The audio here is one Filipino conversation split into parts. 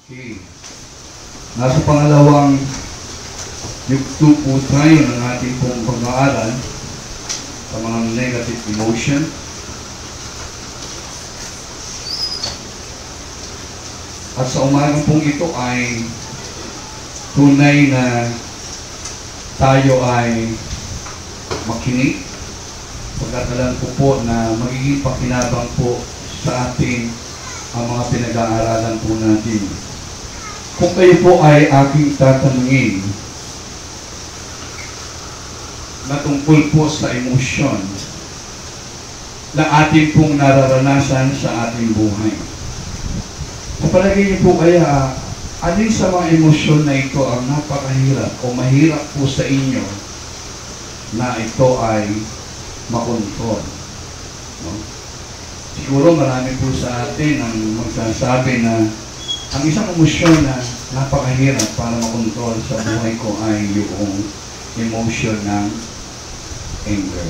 Okay. Nasa pangalawang yugto po tayo ng ating pong pag-aaral sa mga negative emotion. At sa umagang pong ito ay tunay na tayo ay makinig. Pagkatalan ko po na magiging pakinabang po sa ating ang mga pinag-aaralan po natin. Kung kayo po ay aking tatanungin na tungkol po sa emosyon na ating pong nararanasan sa ating buhay. Sa palagay niyo po kaya, alin sa mga emosyon na ito ang napakahirap o mahirap po sa inyo na ito ay makontrol? No? Siguro marami po sa atin ang magsasabi na ang isang emosyon na napakahirap para makontrol sa buhay ko ay yung emotion ng anger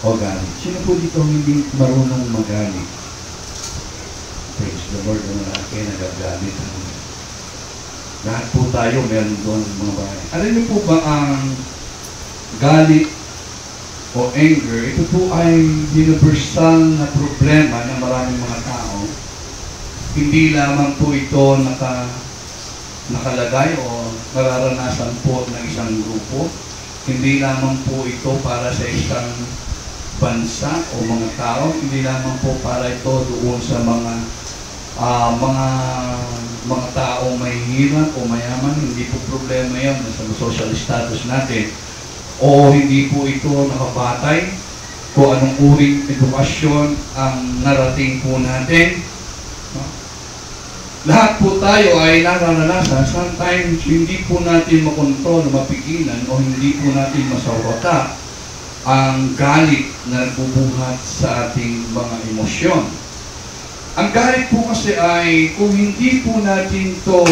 o galit. Sino po dito hindi marunong magalit? Praise the Lord, ang malaki nagagalit. Lahat po tayo meron doon mga bahay. Alam niyo po ba ang galit o anger, ito po ay universal na problema ng maraming mga tao. Hindi lamang po ito nakalagay o nararanasan po ng isang grupo. Hindi lamang po ito para sa isang bansa o mga tao. Hindi lamang po para ito doon sa mga taong may hirap o mayaman. Hindi po problema yan sa social status natin. O hindi po ito nakabatay kung anong uring edukasyon ang narating po natin. Lahat po tayo ay nararanasan. Sometimes hindi po natin makontrol, mapigilan o hindi po natin masawata ang galit na nagbubuhat sa ating mga emosyon. Ang galit po kasi ay kung hindi po natin to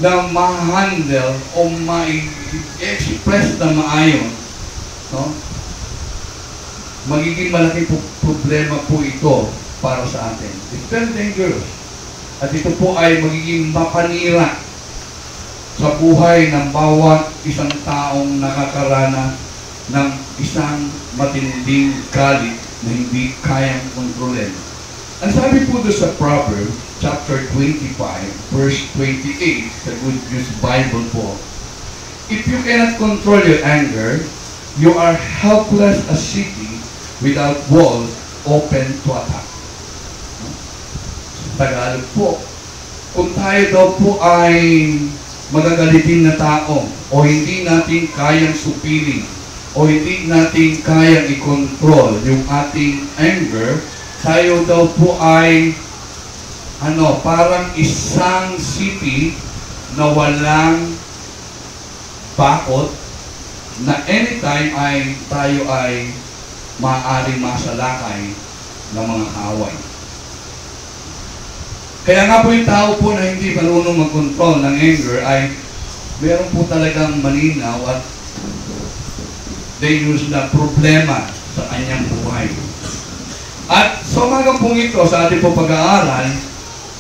na ma-handle o ma-express na maayos, no? Magiging malaki po problema po ito para sa atin. It's very dangerous. At ito po ay magiging mapanira sa buhay ng bawat isang taong nakakarana ng isang matinding galit na hindi kayang kontrolin. Ang sabi po doon sa Proverbs, chapter 25, verse 28, sa Good News Bible po, if you cannot control your anger, you are helpless as city without walls open to attack. Tagalog po, kung tayo daw po ay magagalitin na tao o hindi natin kayang supilin o hindi natin kayang i-control yung ating anger, tayo daw po ay parang isang city na walang bakod na anytime ay tayo ay maaaring masalakay ng mga kaaway. Kaya nga po yung tao po na hindi marunong mag-control ng anger ay meron po talagang malinaw at dangerous na problema sa kanyang buhay. At sa umagang pong ito, sa ating po pag-aaral,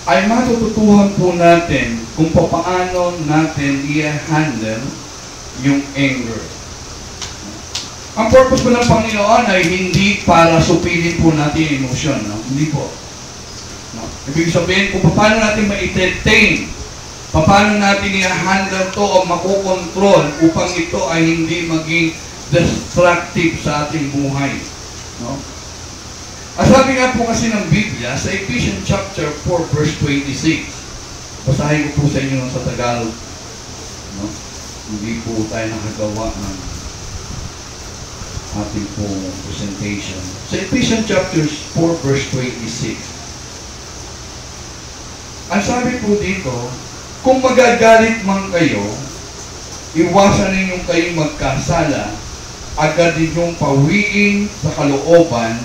ay matututuhan po natin kung paano natin i-handle yung anger. Ang purpose po ng Panginoon ay hindi para supilin po natin yung emosyon. No? Hindi po. No? Ibig sabihin kung paano natin ma-entertain, paano natin i-handle to o makukontrol upang ito ay hindi maging destructive sa ating buhay. No? Ang sabi nga po kasi ng Biblia sa Ephesians chapter 4 verse 26. Basahin ko po sa inyo sa Tagalog. No? Hindi po tayo nakagawa ng ating po presentation. Sa Ephesians chapter 4 verse 26. Ang sabi po dito, kung magagalit man kayo, iwasan ninyong kayong magkasala, agad ninyong pawiin sa kalooban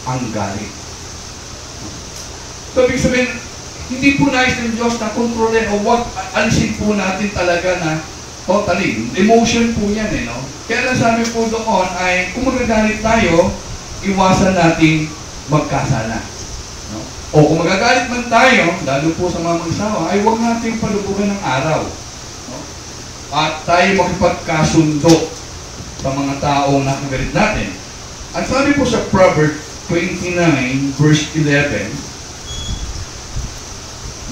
ang galit. So, ibig sabihin, hindi po nais ng Diyos na kontrolin o wag alisin po natin talaga na totally. Emotion po yan no? Kaya nasabi po doon ay, kung magagalit tayo, iwasan natin magkasala. No? O kung magagalit man tayo, lalo po sa mga mag-asawa, ay huwag natin palubugan ng araw. No? At tayo makipagkasundo sa mga taong nakagalit natin. At sabi po sa Proverbs 29, verse 11,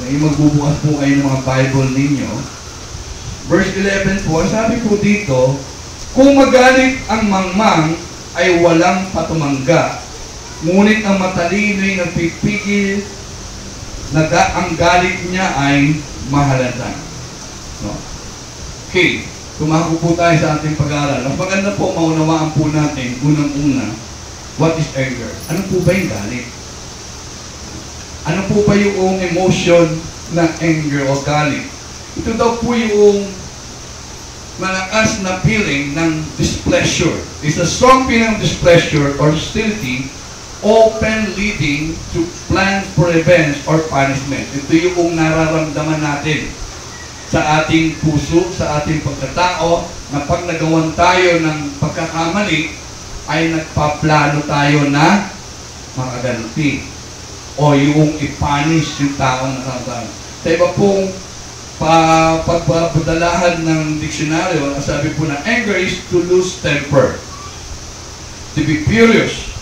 may magbubukas po kayo ng mga Bible ninyo. Verse 11 po, sabi po dito, kung magalit ang mangmang ay walang patumangga, ngunit ang matalino'y nagpipigil na ang galit niya ay mahalata. No? Okay, tumako po tayo sa ating pag-aaral. Mas maganda po maunawaan po natin, unang-una, what is anger? Ano po ba yung galit? Ano po ba yung emotion na anger o galit? Ito daw po yung malakas na feeling ng displeasure. It's a strong feeling of displeasure or hostility often leading to plans for revenge or punishment. Ito yung nararamdaman natin sa ating puso, sa ating pagkatao, na pag nagawan tayo ng pagkakamali, ay nagpaplano tayo na makaganti o yung ipanish yung taong nakagawa. Sa iba pong pagpapadalahan ng diksyonaryo, sabi po na anger is to lose temper, to be furious,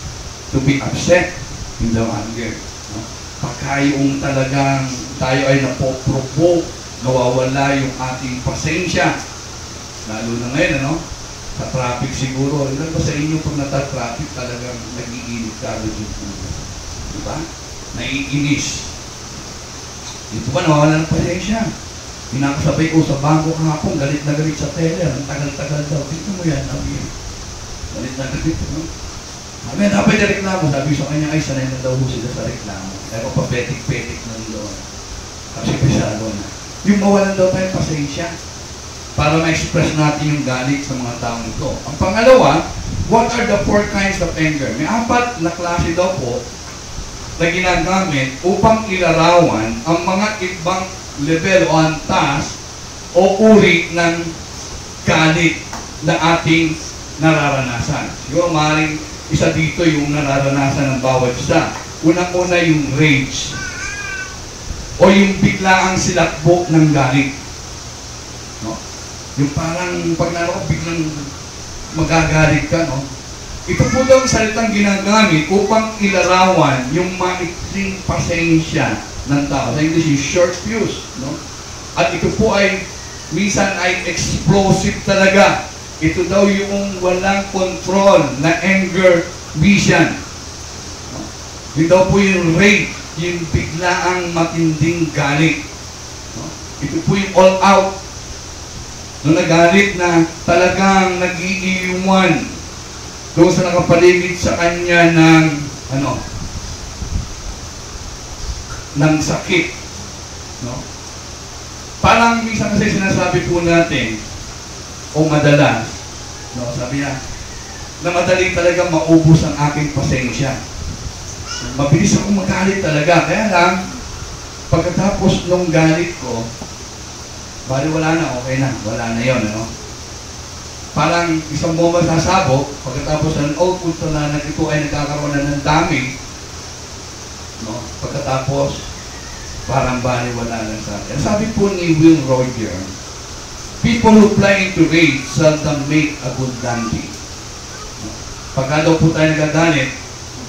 to be upset in the anger. No? Pagka yung talagang tayo ay napoprovoke, nawawala yung ating pasensya, lalo na ngayon, ano? Sa traffic siguro, ilan ba sa inyo pag nata-traffic talagang nag-iinit ka yung puso? Diba? Naiinis. Dito ba nawawala ng pasensya? Pinakasabay ko sa bangko kahapon, galit na galit sa teller, ang tagal-tagal daw. Dito mo yan, sabi. Galit na galit, no? Sabi, dapat na reklamo. Sabi sa kanya, ay, sanay na daw sila sa reklamo. Kaya papetik-petik na doon. Kasi pisado na. Yung mawalan daw tayong pasensya para ma-express natin yung galit sa mga taong ito. Ang pangalawa, what are the 4 kinds of anger? May 4 na klase daw po na ginagamit upang ilarawan ang mga ibang level o antas o uri ng galit na ating nararanasan. Siguro maaaring isa dito yung nararanasan ng bawat isa. Unang-una yung rage o yung biglaang silakbo ng galit. No? Yung parang pag naroon biglang magagalit ka, no? Ito po daw ang salitang ginagamit upang ilarawan yung maikling pasensya ng tao. Sa English, short fuse. No? At ito po ay, minsan ay explosive talaga. Ito daw yung walang control na anger vision. No? Ito daw po yung rage, yung biglaang matinding galit. No? Ito po yung all out. Nung nagalit na talagang nag-iiwan doon sa nakapaligid sa kanya ng ng sakit. No? Parang minsan kasi sinasabi po natin, o madalas, no, sabi niya, na madali talaga maubos ang aking pasensya. Mabilis akong magalit talaga. Kaya lang, pagkatapos nung galit ko, bali wala na, okay na. Wala na yun, ano? Parang isang bomba sasabog, pagkatapos ng output na ito ay nagkakaroon na ng damage, no? Pagkatapos, parang baliwala lang sa akin. Sabi po ni Will Roger, people who fly into rage seldom make a good landing. No? Pagka daw po tayo nagagalit,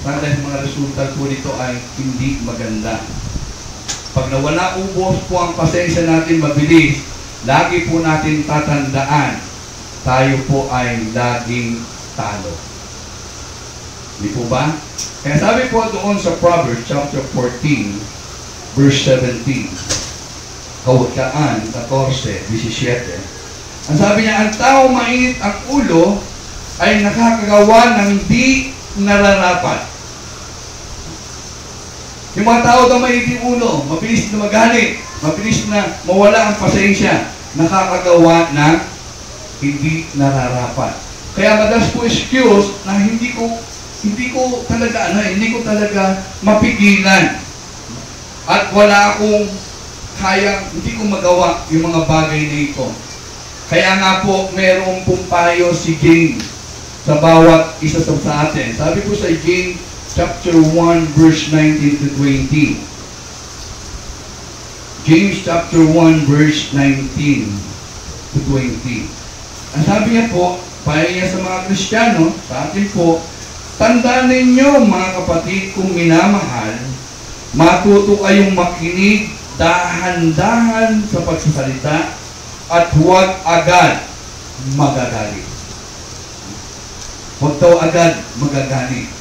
parang mga resulta po nito ay hindi maganda. Pag nawala ubos po ang pasensya natin mabilis, lagi po natin tatandaan, tayo po ay laging talo. Di po ba? Kaya sabi po doon sa Proverbs chapter 14, verse 17, Kawikaan 14:17. Ang sabi niya, ang tao mainit ang ulo ay nakakagawa ng di nararapat. Yung mga tao daw mainit yung ulo, mabilis na magalit, mabilis na mawala ang pasensya, nakakagawa ng hindi nararapat. Kaya madalas po excuse na hindi ko talaga mapigilan. At wala akong hindi ko magawa yung mga bagay na ito. Kaya nga po, merong pong payo si Jane sa bawat isa sa atin. Sabi po sa Jane chapter 1, verse 19 to 20. James chapter 1, verse 19 to 20. Ang sabi niya po, payo niya sa mga Kristiyano, sa atin po, tandaan ninyo mga kapatid kung minamahal, matuto kayong makinig, dahan-dahan sa pagsasalita, at huwag agad magagalit. Huwag daw agad magagalit.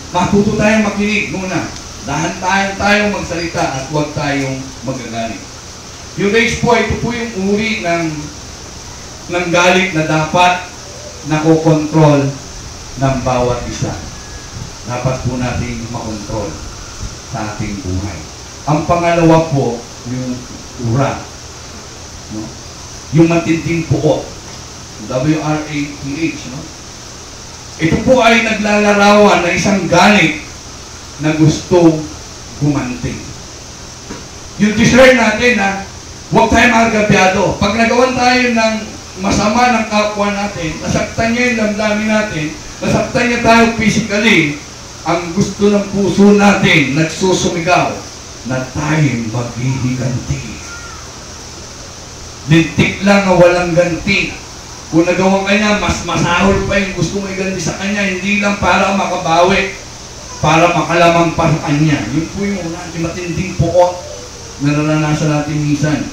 Matuto tayong makinig muna. Dahan-dahan tayong magsalita at huwag tayong magagalit. Yung rage po, ito po yung uri ng galit na dapat nakokontrol ng bawat isa. Dapat po natin makontrol sa ating buhay. Ang pangalawa po, yung ura. No? Yung matinding puot. W-R-A-T-H. No? Ito po ay naglalarawan na isang galit na gusto gumanti. Yung desire natin na huwag tayo magagabyado. Pag nagawan tayo ng masama ng kapwa natin, nasaktan niya yung damdamin natin, nasaktan niya tayo physically, ang gusto ng puso natin, nagsusumigaw, na tayo maghihiganti. Lintik lang na walang ganti. Kung nagawa ka niya, mas masahol pa yung gusto mo iganti sa kanya, hindi lang para makabawi, para makalamang pa sa kanya. Yun po yung matinding puot na naranasan natin minsan.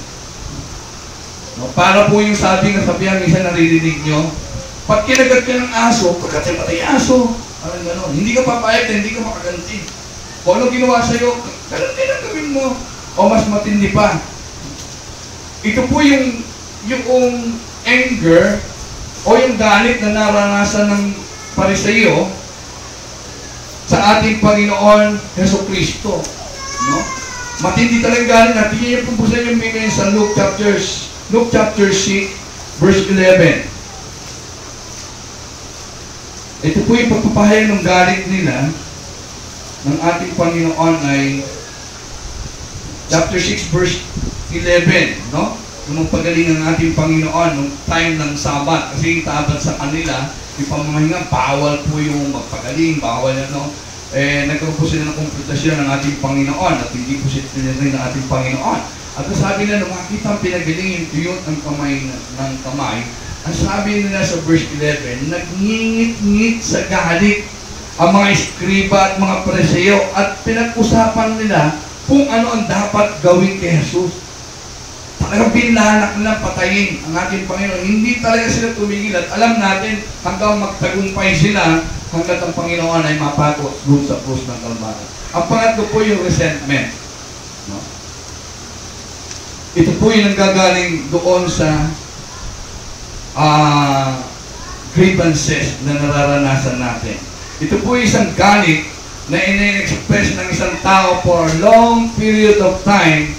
No? Para po yung sabi ng sabihan, minsan naririnig nyo, pag kinagat ka ng aso, pagkatay aso, parang gano'n. Hindi ka papayag, hindi ka makaganti. Kung ano ginawa sa'yo, ganun din ang gawin mo. O mas matindi pa. Ito po yung anger o yung galit na naranasan ng Pariseo sa ating Panginoon Jesucristo. No? Matindi talagang galit natin. Tingnan niyo po yung Biblia sa Luke chapter 6, verse 11. Ito po yung pagpapahayag ng galit nila ng ating Panginoon ay chapter 6, verse 11. No? Nung pagaling ng ating Panginoon, nung time ng Sabat, kasi yung Sabat sa kanila, yung pamamahinga, bawal po yung magpagaling, bawal nagkaroon po sila ng komputasyon ng ating Panginoon at hindi po sila rin ng ating Panginoon. At sabi nila, nung makita ang pinagaling yung tuyot ng kamay, ang sabi nila sa verse 11, nagngingit-ngit sa galit ang mga eskriba at mga Pariseo at pinag-usapan nila kung ano ang dapat gawin kay Jesus. Talagang pinlanak na patayin ang ating Panginoon. Hindi talaga sila tumigil at alam natin hanggang magtagumpay sila hanggang ang Panginoon ay mapakot doon sa krus ng Kalbaryo. Ang pangatlo po yung resentment. No? Ito po yung nanggagaling doon sa grievances na nararanasan natin. Ito po yung isang galit na in-express ng isang tao for a long period of time,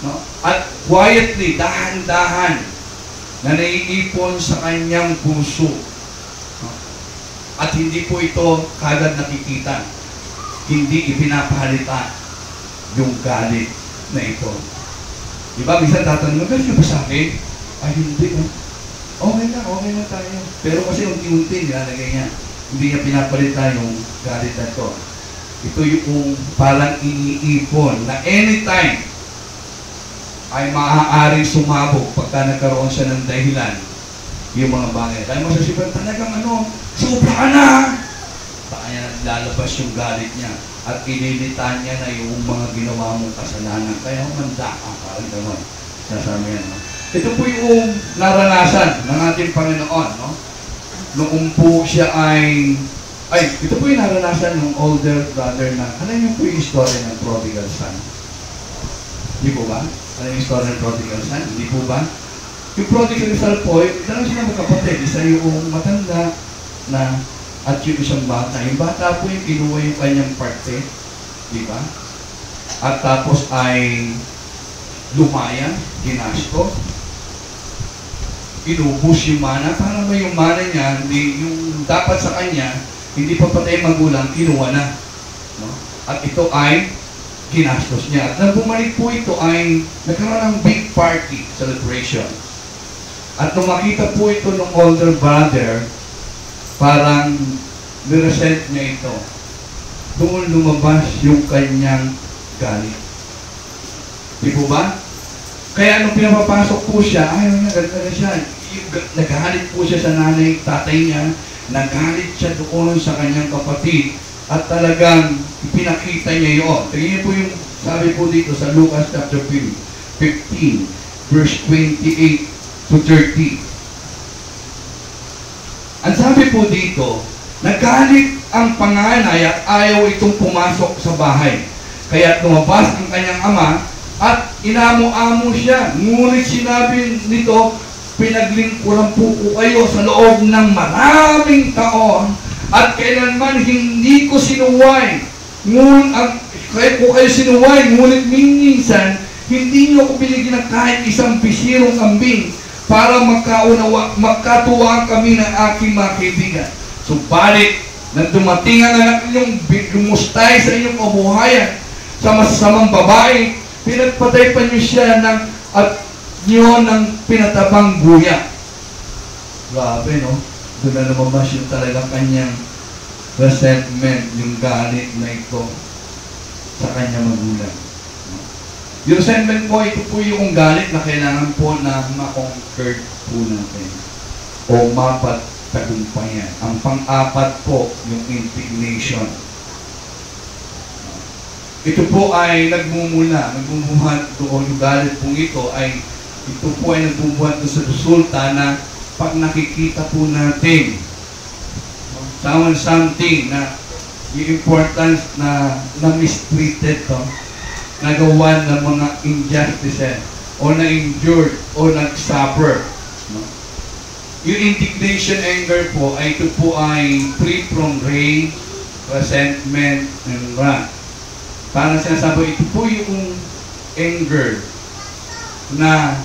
no? At quietly, dahan-dahan, na naiipon sa kanyang puso. No? At hindi po ito kagad nakikita. Hindi ipinapahalita yung galit na ito. Diba? Minsan tatanong, galit ka ba sa akin? Ay, hindi. Okay na tayo. Pero kasi unti-unti nilalagay niya. Hindi niya pinapalita yung galit na ito. Ito yung parang iniipon na anytime ay maaaring sumabog pagka nagkaroon siya ng dahilan yung mga bagay. Dahil masasipan talagang sobra ka na! Baka niya lalabas yung galit niya at ililitan niya na yung mga ginawa mong kasalanan. Kaya humanda ka, parang gano'n. Sasabi yan, no? Ito po yung naranasan ng ating Panginoon, no? Noong po siya ito po yung naranasan ng older brother na, alam niyo po yung story ng prodigal son? Hindi po ba? Alam yung story ng prodigal son? Hindi po ba? Yung prodigal son po, dalawa sila magkapatid. Isa yung matanda na at yung isang bata. Yung bata po yung kinuha yung kanyang parte. Di ba? At tapos ay lumayan, ginasto, inubos yung mana. Para ba yung mana niya, yung dapat sa kanya, hindi pa patay magulang, kinuha na. No? At ito ay ginastos niya. At nang bumalik po ito ay nagkaroon ng big party celebration. At nung makita po ito ng older brother, parang niresent niya ito. doon lumabas yung kanyang galit. Di po ba? Kaya nung pinapapasok po siya, ayaw niya, ganito siya. Nagalit po siya sa nanay, tatay niya, nagalit siya doon sa kanyang kapatid, at talagang ipinakita niya yun. Tingnan niyo po yung sabi po dito sa Lucas chapter 15, verse 28 to 30. Ang sabi po dito, nagalit ang panganay at ayaw itong pumasok sa bahay. Kaya lumabas ang kanyang ama at inamo-amo siya. Ngunit sinabi nito, pinaglingkuran po ko kayo sa loob ng maraming taon at kailanman hindi ko sinuway. Kaya ko kayo sinuway, ngunit minsan, hindi niyo ako binigyan ng kahit isang bisirong kambing para magkatuwaan kami ng aking mga kaibigan. Subalit, nang dumating ang anak ninyong lumustay sa inyong kabuhayan sa masasamang babae, pinagpatay pa niyo siya at niyo ng pinatabang guya. Grabe, no? Doon na lumabas yung talagang kanyang resentment, yung galit na ito sa kanyang magulang. Yung resentment po, ito po yung galit na kailangan po na ma-conquer po natin o mapagtagumpayan. Ang pang-apat po, yung indignation. Ito po ay nagbubuhat doon, yung galit po ito ay nagbubuhat doon sa resulta na pag nakikita po natin something na yung importance na mistreated to, nagawa ng mga injustices o na-injured o nag-suffer. No? Yung indignation, anger po, ito po ay free from rage, resentment, and wrath. Parang sinasabi, ito po yung anger na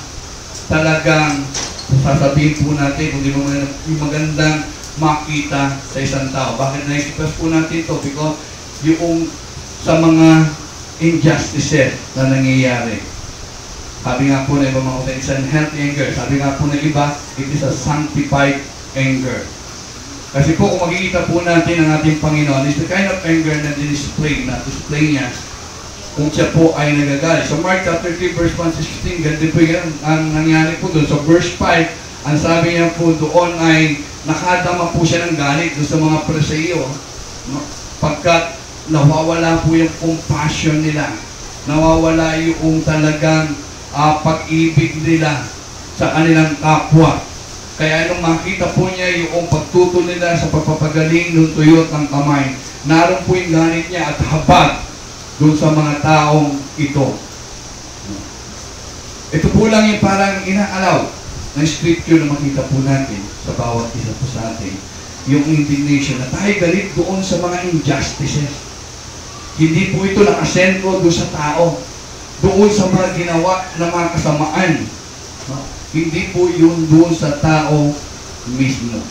talagang sasabihin po natin kung di mo yung magandang makita sa isang tao. Bakit na-express po natin ito? Because yung sa mga injustices na nangyayari. Sabi nga po na iba mga it's an healthy anger. Sabi nga po na iba, it is a sanctified anger. Kasi po kung makikita po natin ang ating Panginoon, is the kind of anger na display niya kung siya po ay nagagalit. So Mark chapter 3 verse 1-16, ganito po yan ang nangyari po doon. So verse 5, ang sabi niya po doon ay nakadama po siya ng galit doon sa mga Pariseo. No? Pagkat nawawala po yung compassion nila. Nawawala yung talagang pag-ibig nila sa kanilang kapwa. Kaya nung makita po niya yung pagtuto nila sa pagpapagaling ng tuyot ng kamay, naroon po yung galit niya at habag doon sa mga taong ito. Ito po lang yung parang inaalaw na scripture na makita po natin sa bawat isa po sa atin. Yung indignation na tayo galit doon sa mga injustices. Hindi po ito nakasentro doon sa tao. Doon sa mga ginawa na mga kasamaan. No? Hindi po yun doon sa tao mismo.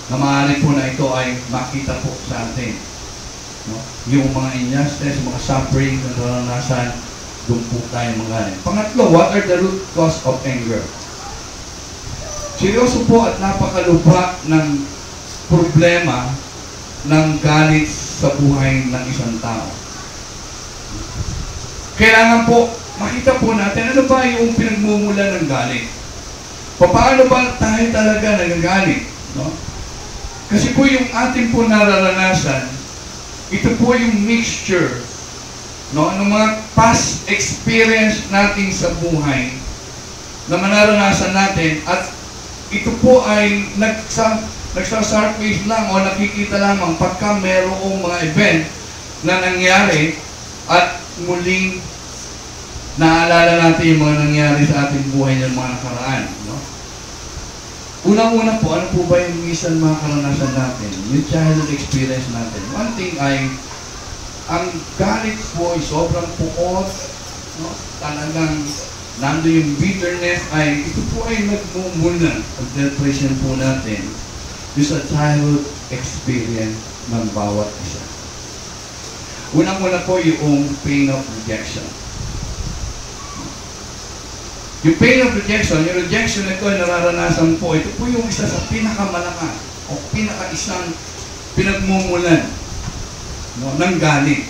Na maaari po na ito ay makita po sa atin. No? Yung mga injustice, mga suffering na naranasan, doon po tayo magaling. Pangatlo, what are the root cause of anger? Seryoso po at napakalubha ng problema ng galit sa buhay ng isang tao. Kailangan po, makita po natin, ano ba yung pinagmumula ng galit? Paano ba tayo talaga nagagalit? No? Kasi po yung ating po nararanasan, ito po yung mixture, no, ng mga past experience natin sa buhay na manaranasan natin at ito po ay nagsasurface lang o nakikita lamang pagka mayroong mga event na nangyari at muling naalala natin yung mga nangyari sa ating buhay ng mga nakaraan. No? Unang-una po, ano po ba yung minsan mga karanasan natin? Yung childhood experience natin. One thing ay, ang galit po ay sobrang puot, no? Talagang nando yung bitterness ay, ito po ay nagmumula pag-depression po natin yung sa childhood experience ng bawat isa. Unang-una po yung pain of rejection. Yung pain of rejection, yung rejection na ito ay nararanasan po, ito po yung isa sa pinakamalakas o pinaka-isang pinagmumulan no, ng galit.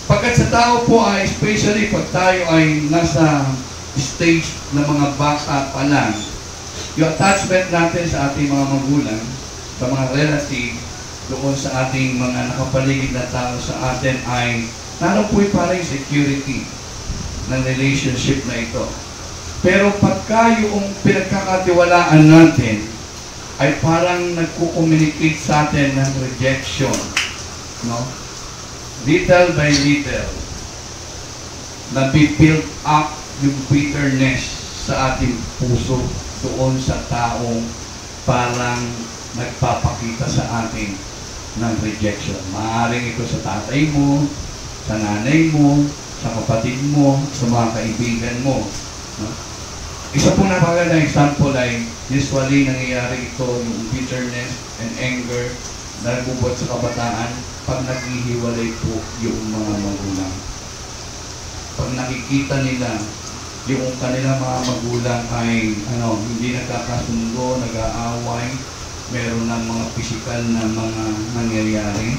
Pagkat sa tao po ay, especially pag tayo ay nasa stage ng mga bata pa lang, yung attachment natin sa ating mga magulang, sa mga relative, doon sa ating mga nakapaligid na tao sa atin ay naroon po yung parang security ng relationship na ito. Pero pagka yung pinagkakatiwalaan natin ay parang nagko-communicate sa atin ng rejection, no? Little by little, nabi-build up yung bitterness sa ating puso doon sa taong parang nagpapakita sa atin ng rejection. Maaaring ito sa tatay mo, sa nanay mo, sa kapatid mo, sa mga kaibigan mo. No? Isa po napakagandang example ay usually nangyayari ito yung bitterness and anger na nagbubuhat sa kabataan pag naghihiwalay po yung mga magulang. Pag nakikita nila yung kanilang mga magulang ay hindi nagkakasundo, nag-aaway, meron ng mga physical na mga nangyayari.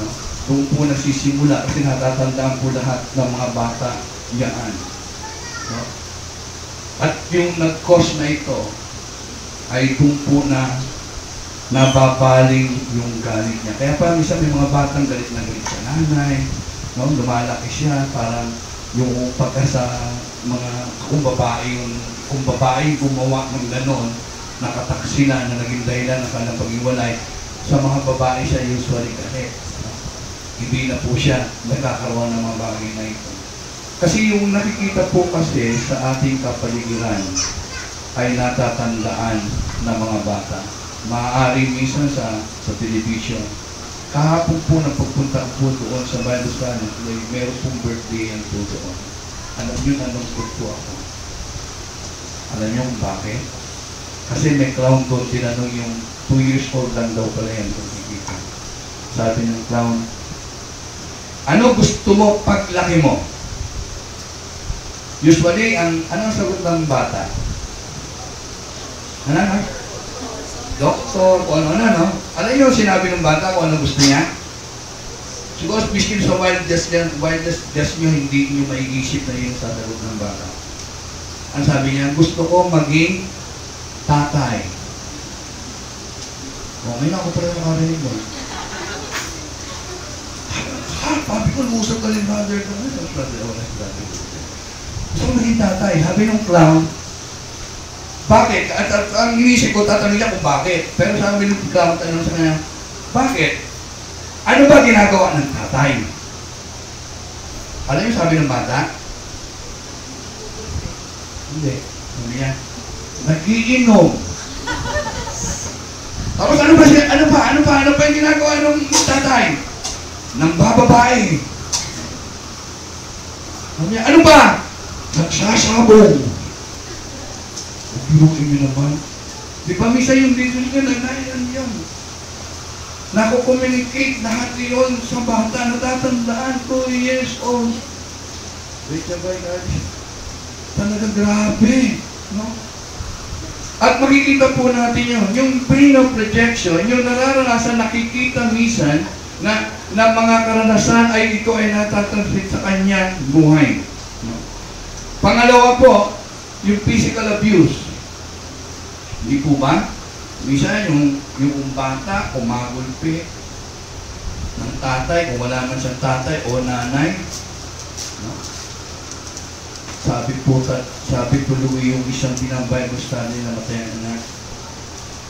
No? Doon po nagsisimula kasi natatandaan po lahat ng mga bata yan. No? At yung nag-cause na ito ay doon po na nababaling yung galit niya. Kaya parang minsan may mga batang galit na galit sa nanay, no? Lumalaki siya, parang yung pagka sa mga kung babae gumawa ng ganon, nakataksi na naging dahilan ng kanilang pag-iwalay, sa mga babae siya usually kasi hindi na po siya nagkakaroon ng mga bagay na ito. Kasi yung nakikita po kasi sa ating kapaligiran ay natatandaan ng mga bata. Maaaring minsan sa television. Kahapon po pagpunta po doon sa Bible study, meron pong birthday yan po doon. Alam nyo na nalungkot po ako. Alam nyo kung bakit? Kasi may clown doon, tinanong yung 2 years old lang daw pala yan kung kikita. Sabi ng clown, ano gusto mo paglaki mo? Usually, anong sagot ng bata? Ano? Doktor, o ano? Alam niyo sinabi ng bata kung ano gusto niya? Siguro, miskin sa wildness niyo, hindi niyo maiisip na yun sa sagot ng bata. Ang sabi niya, gusto ko maging tatay. O, ngayon ako pala nakarinig mo. Papi ko, lumusap ka rin, mother ko. Gusto ko maging tatay. Sabi ng clown, bakit? At ang inisip ko, tatanong niya kung bakit. Pero sabi ng clown, tanong sa kanya, bakit? Ano ba ginagawa ng tatay? Alam niyo sabi ng bata? Hindi. Sabi niya, nag-iinom. Tapos ano ba yung ginagawa ng tatay? Nang bababae. Sabi niya, ano ba? Nagsasabong. Biruin niyo naman. Di ba misa yung dito niya, nagnayan yan. Nako-communicate lahat yun sa bata, natatandaan 2 years old. Wait na ba yun? Talaga grabe. No? At makikita po natin yun, yung pain of rejection, yung nararanasan, nakikita minsan na mga karanasan ay ito ay natatransmit sa kanyang buhay. No? Pangalawa po, yung physical abuse. Hindi po ba? Minsan yung bata, kumagulpi ng tatay, kung wala man siyang tatay o nanay. No? Sabi tuloy yung isang Bible study na matayang anak.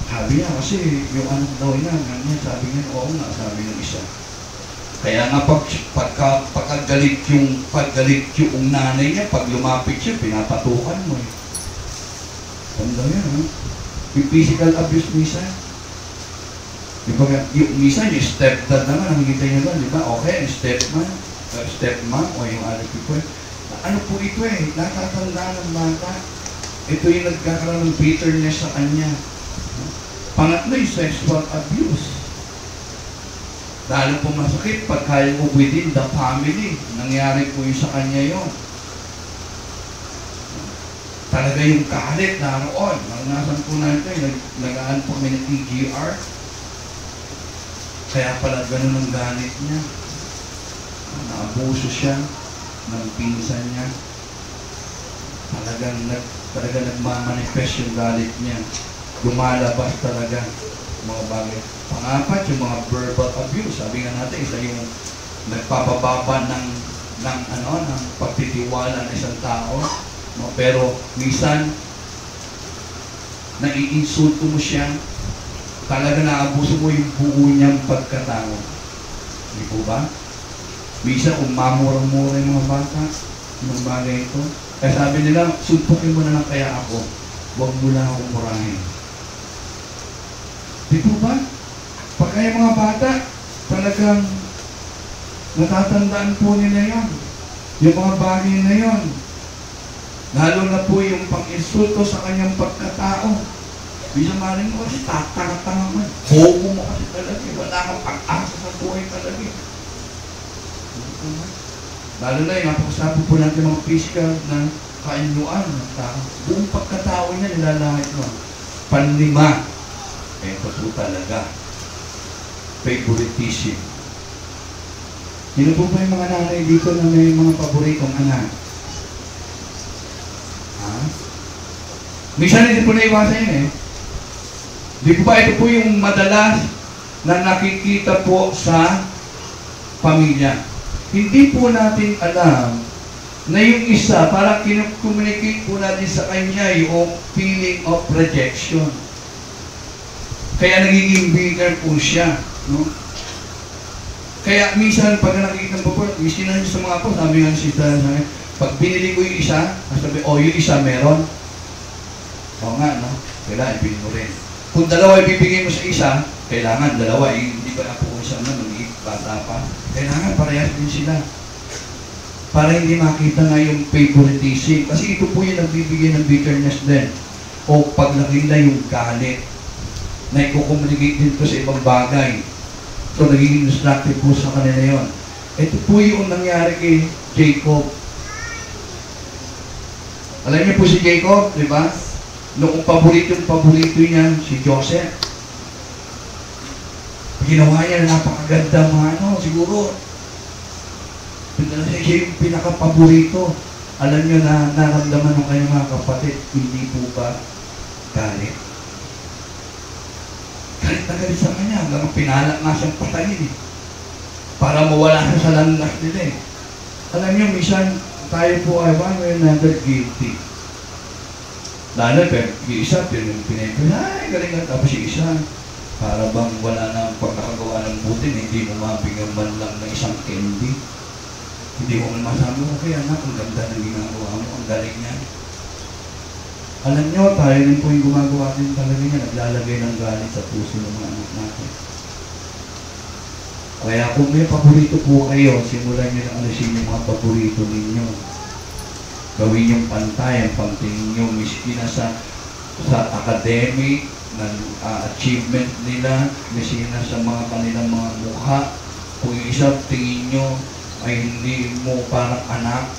Sabi niya kasi yung anak daw niya, sabi niya, oo nga, sabi ng isa. Kaya nga pagkagalit yung nanay niya, pag lumapit siya, pinapatukan mo eh. Tanda yan, ha? Yung physical abuse minsan. Yung minsan, yung stepdad naman, nakikita niyo ba, di ba? Okay, yung stepmom, o yung other people. Ano po ito eh, natatandaan ng bata. Ito yung nagkakaroon ng bitterness sa kanya. Pangatlo yung sexual abuse. Lalo po masakit pagka yung within the family. Nangyari po yung sa kanya yun. Talaga yung galit naroon. Naranasan po natin, nagaan po kami ng TGR. Kaya pala ganun ang galit niya. Naabuso siya ng pinsan niya. Talagang nagmamanifest yung galit niya. Lumalabas talaga mga bagay. Pangapat, yung mga verbal abuse. Sabi nga natin, isa yung nagpapababa ng pagtitiwala ng isang tao. No? Pero minsan, naiinsulto mo siya, talaga naabuso mo yung buo niyang pagkatao. Hindi po ba? Minsan, kung mamura-mura yung mga bata, yung bagay ito, kaya sabi nila, suntukin mo na lang kaya ako, huwag mo lang akong murahin. Di po ba? Pagka yung mga bata, talagang natatandaan po nila yan. Yung mga bagay na yon. Lalo na po yung pang-insulto sa kanyang pagkatao. Bisa maling mo kasi tatanga-tanga mo. Bobo mo kasi talaga. Wala kang pag-asa sa buhay talaga. Lalo na yung napakasabi po natin mga physical na kainuan ng tao. Buong pagkatao niya nilalahit mo. Panlima. Ito po talaga. Favoritism. Sino po ba yung mga nanay dito na may mga paboritong anak? Ha? Minsan hindi po naiwasan yun eh. Di po ba ito po yung madalas na nakikita po sa pamilya? Hindi po natin alam na yung isa, parang kinukommunicate po natin sa kanya yung feeling of rejection. Kaya nagiging bitter po siya. No? Kaya minsan, pag nakikita ng papa, miskin na sa mga po, sabi nga si Tara sa akin, pag binili ko yung isa, sabi, yung isa meron. Oo nga, no? Kailangan, ibigin mo rin. Kung dalawa ibibigay mo sa isa, kailangan dalawa, hindi pa na po isa na, mag-iit, bata pa. Kailangan, parehas din sila. Para hindi makita nga yung favoritism. Kasi ito po yung nagbibigay ng bitterness din. O paglaki na yung galit, na i-communicate din ko sa ibang bagay. So, nagiging destructive po sa kanila yon. Ito po yung nangyari kay Jacob. Alam niyo po si Jacob, di ba? Noong paborito niya, si Joseph. Ginawa niya napakaganda mga siguro. Siya yung pinaka-paborito. Alam niyo na naramdaman ng kanyang mga kapatid, hindi po ba galit? Galit na galit sa kanya, hanggang pinalak nga siyang patayin eh. Para mawala siya sa landas nila eh. Alam niyo, minsan tayo po ay one way or another guilty. Lalo, pero yung isa, pinipin, ay, galing nga. Tapos yung isa, para bang wala na pagkakagawa ng butin, hindi mo mabigyan man lang ng isang candy. Hindi mo man masabi mo, kaya anak, ang ganda ng ginagawa mo, ang galing niya. Alam nyo, tayo rin po yung gumagawa din talaga niya, naglalagay ng galit sa puso ng mga anak natin. Kaya kung may paborito po kayo, simulan nyo na alisin yung mga paborito ninyo. Gawin yung pantay, ang pangtingin nyo, miski na sa academic, ng achievement nila, miski na sa mga kanilang mga mukha. Kung yung isa tingin nyo ay hindi mo parang anak,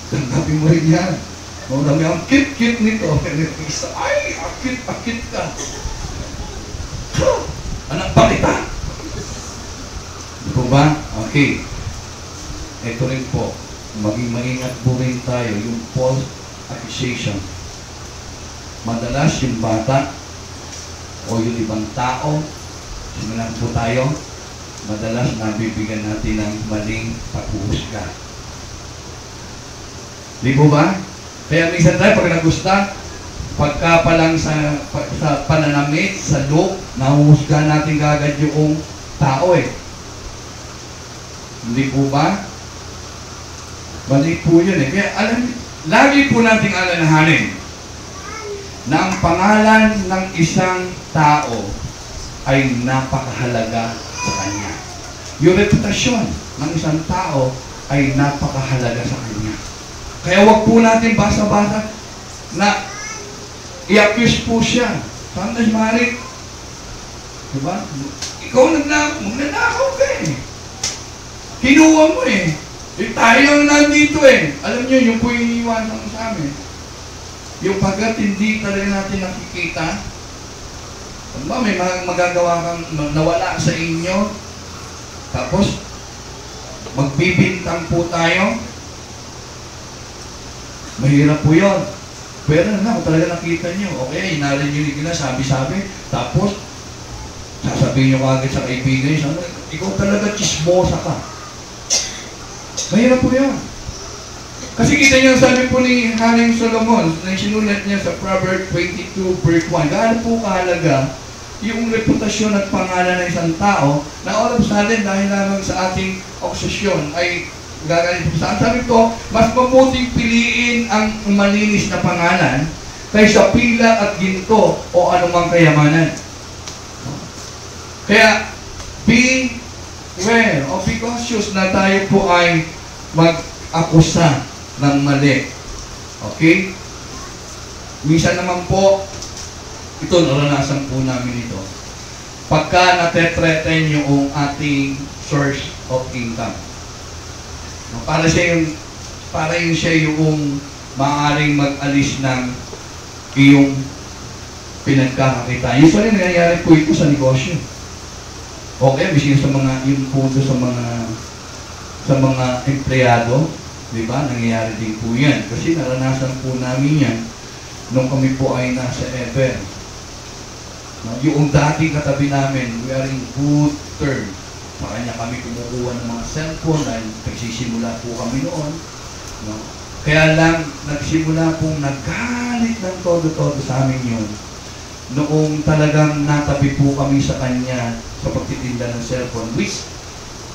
tanggapin mo rin yan. Marami ang cute-cute nito. Isa, ay, akit ka. Anak balita. Di po ba? Okay. Ito rin po. Maging maingat po rin tayo. Yung false accusation. Madalas yung bata o yung ibang tao, simulan po tayo, madalas nabibigyan natin ng maling paghuhusga. Di po ba? Kaya minsan tayo, pag nagusta, pagka pa lang sa pananamit, sa look, nahuhusga natin kagad yung tao eh. Hindi po ba? Balik po yun eh. Kaya lagi po nating alalahanin na ang pangalan ng isang tao ay napakahalaga sa kanya. Yung reputasyon ng isang tao ay napakahalaga sa kanya. Kaya wag po natin basa-basa na i-accuse po siya. Sometimes, Marik, diba? Ikaw magnanakaw ka eh. Kinuha mo eh. Tayo lang nandito eh. Alam niyo, yung po yung iiwasan ko sa amin. Yung pagkat hindi talaga natin nakikita, Ano, may magagawa kang nawala sa inyo, tapos magbibintang po tayo. Mahirap po yun. Pero na, kung talaga nakita nyo, okay, narinig na, sabi-sabi, tapos sasabihin nyo kagad sa kaibigan nyo, ikaw talaga chismosa ka. Mahirap po yun. Kasi kita niyo, sabi po ni Haring Solomon, na sinulat niya sa Proverbs 22 verse 1, gaano po kahalaga yung reputasyon at pangalan ng isang tao na all of a sudden, dahil lamang sa ating obsesyon, ay gagaling po saan. Sabi ko, mas mabuting piliin ang malinis na pangalan kaysa pila at ginto o anumang kayamanan. Kaya, beware o be cautious na tayo po ay mag-akusa ng mali. Okay? Minsan naman po, ito, naranasan po namin ito. Pagka natetreten yung ating source of income. Para yung siya yung maaaring mag-alis ng iyong pinagkakakita. Usually, nangyayari po ito sa negosyo. Okay, bising sa mga, yung punto sa mga empleyado, di ba? Nangyayari din po yan. Kasi naranasan po namin yan nung kami po ay nasa Ever. No, yung dating katabi namin, we are in good terms. Sa kanya kami kumukuha ng mga cellphone dahil nagsisimula po kami noon. No? Kaya lang, nagsimula pong nagalit ng todo-todo sa amin yun. Noong talagang natabi po kami sa kanya sa pagtitinda ng cellphone, which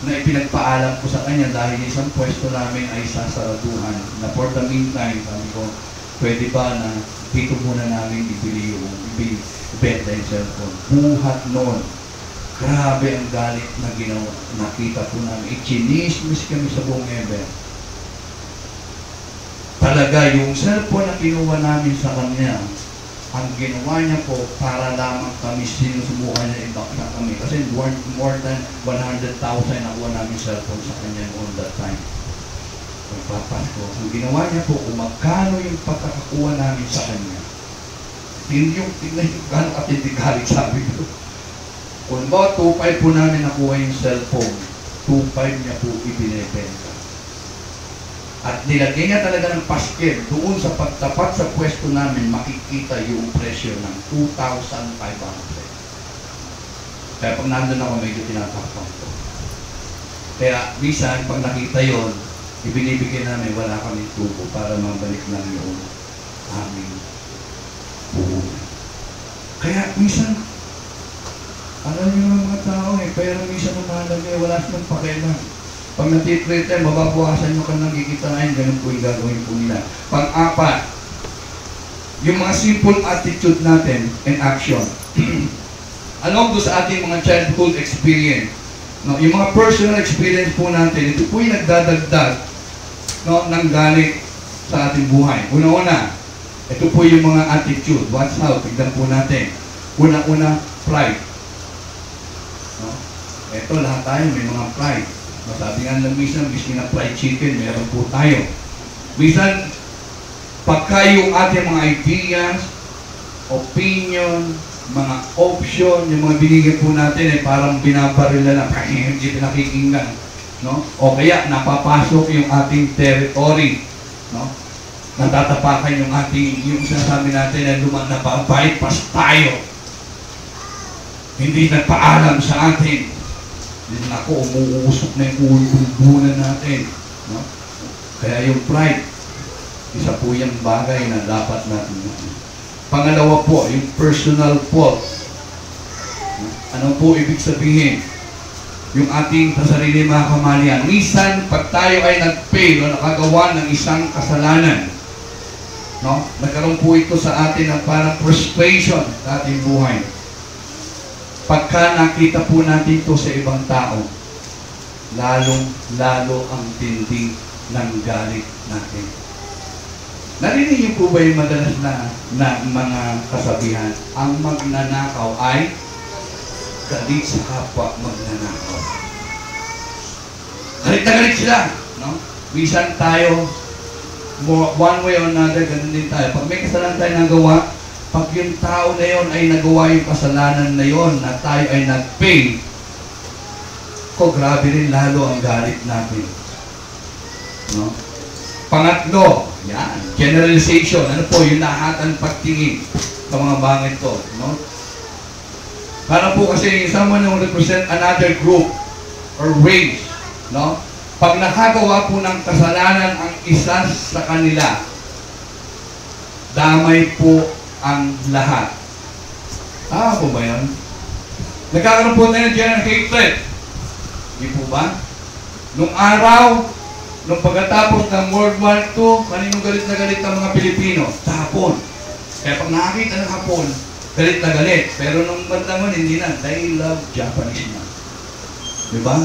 na ipinagpaalam ko sa kanya dahil isang pwesto namin ay sasaraduhan na for the meantime, sabi ko, pwede ba na dito muna namin ibenta yung cellphone. Buhat noon. Grabe ang galit na ginawa. Nakita po namin. Ichinismis kami sa buong Ever. Talaga, yung cellphone na kinuha namin sa kanya, ang ginawa niya po para lamang kami sinusubukan niya ibaksa kami. Kasi more than 100,000 nakuha namin cellphone sa kanya noon that time. Pagpapasko. Ang ginawa niya po, kung magkano yung pagkakakuha namin sa kanya. Tingnan yung gano'ng katitigalit, sabi ko. Kung ba 2.5 po namin nakuha yung cellphone, 2.5 niya po ibinebenta. At nilagay niya talaga ng paskel doon sa pagtapat sa pwesto namin, makikita yung presyo ng 2,500. Kaya pag nandun ako, medyo tinatapang ko. Kaya bisan, pag nakita yon, ibinibigay namin, wala kami tubo para mabalik lang yung aming puhunan. Kaya minsan, alam niyo ng mga tao pero minsan ang mahalaga wala silang pakialam. Pag natitreat mababawasan nyo ka ng kikitain, ganun po yung gagawin po nila. Pang-apat, yung mga simple attitude natin and action. Along doon sa ating mga childhood experience, no, yung mga personal experience po natin, ito po yung nagdadagdag, no, ng galit sa ating buhay. Una-una, ito po yung mga attitude. Watch out, tignan po natin. Una-una, pride. No? Ito, lahat tayo may mga pride. Masabi nga lang minsan, bising na fried chicken, meron po tayo. Minsan, pagka yung ating mga ideas, opinion, mga option, yung mga binigay po natin ay parang binabarila na, hindi pinakikinggan. No? O kaya, napapasok yung ating territory. No? Natatapakan yung ating, yung sinasabi natin na napabypass tayo. Hindi nagpaalam sa atin. Ako, umuusok na yung ulo natin. No? Kaya yung pride, isa po yung bagay na dapat natin. Pangalawa po, yung personal fault. Ano po ibig sabihin? Yung ating sa sarili mga kamalian. Minsan, pag tayo ay nag-fail o nakagawa ng isang kasalanan, no? Nagkaroon po ito sa atin ng parang frustration sa ating buhay. Pagka nakita po natin ito sa ibang tao, lalong-lalo ang tindi ng galit natin. Narinig niyo po ba yung madalas na mga kasabihan? Ang magnanakaw ay galit sa kapwa magnanakaw. Galit na galit sila. No? Minsan tayo, one way or another, ganun din tayo. Pag may kasalanan tayo nagawa, pag yung tao na yon ay nagawa yung kasalanan na yon na tayo ay nag-pay, grabe rin lalo ang galit natin. No? Pangatlo, yan, generalization. Ano po, yung lahatan pagtingin sa mga bagay ito. No? Para po kasi someone who represent another group or race, no? Pag nakagawa po ng kasalanan ang isa sa kanila, damay po ang lahat. Po ba yan? Nagkakaroon po tayo ng general hatred. Hindi po ba? Nung araw, nung pagkatapos ng World War II, kaninong galit na galit ang mga Pilipino? Sa Hapon. Kaya pag nakakita ng Hapon, galit na galit. Pero nung bandang mo, hindi na. They love Japanese na. Diba?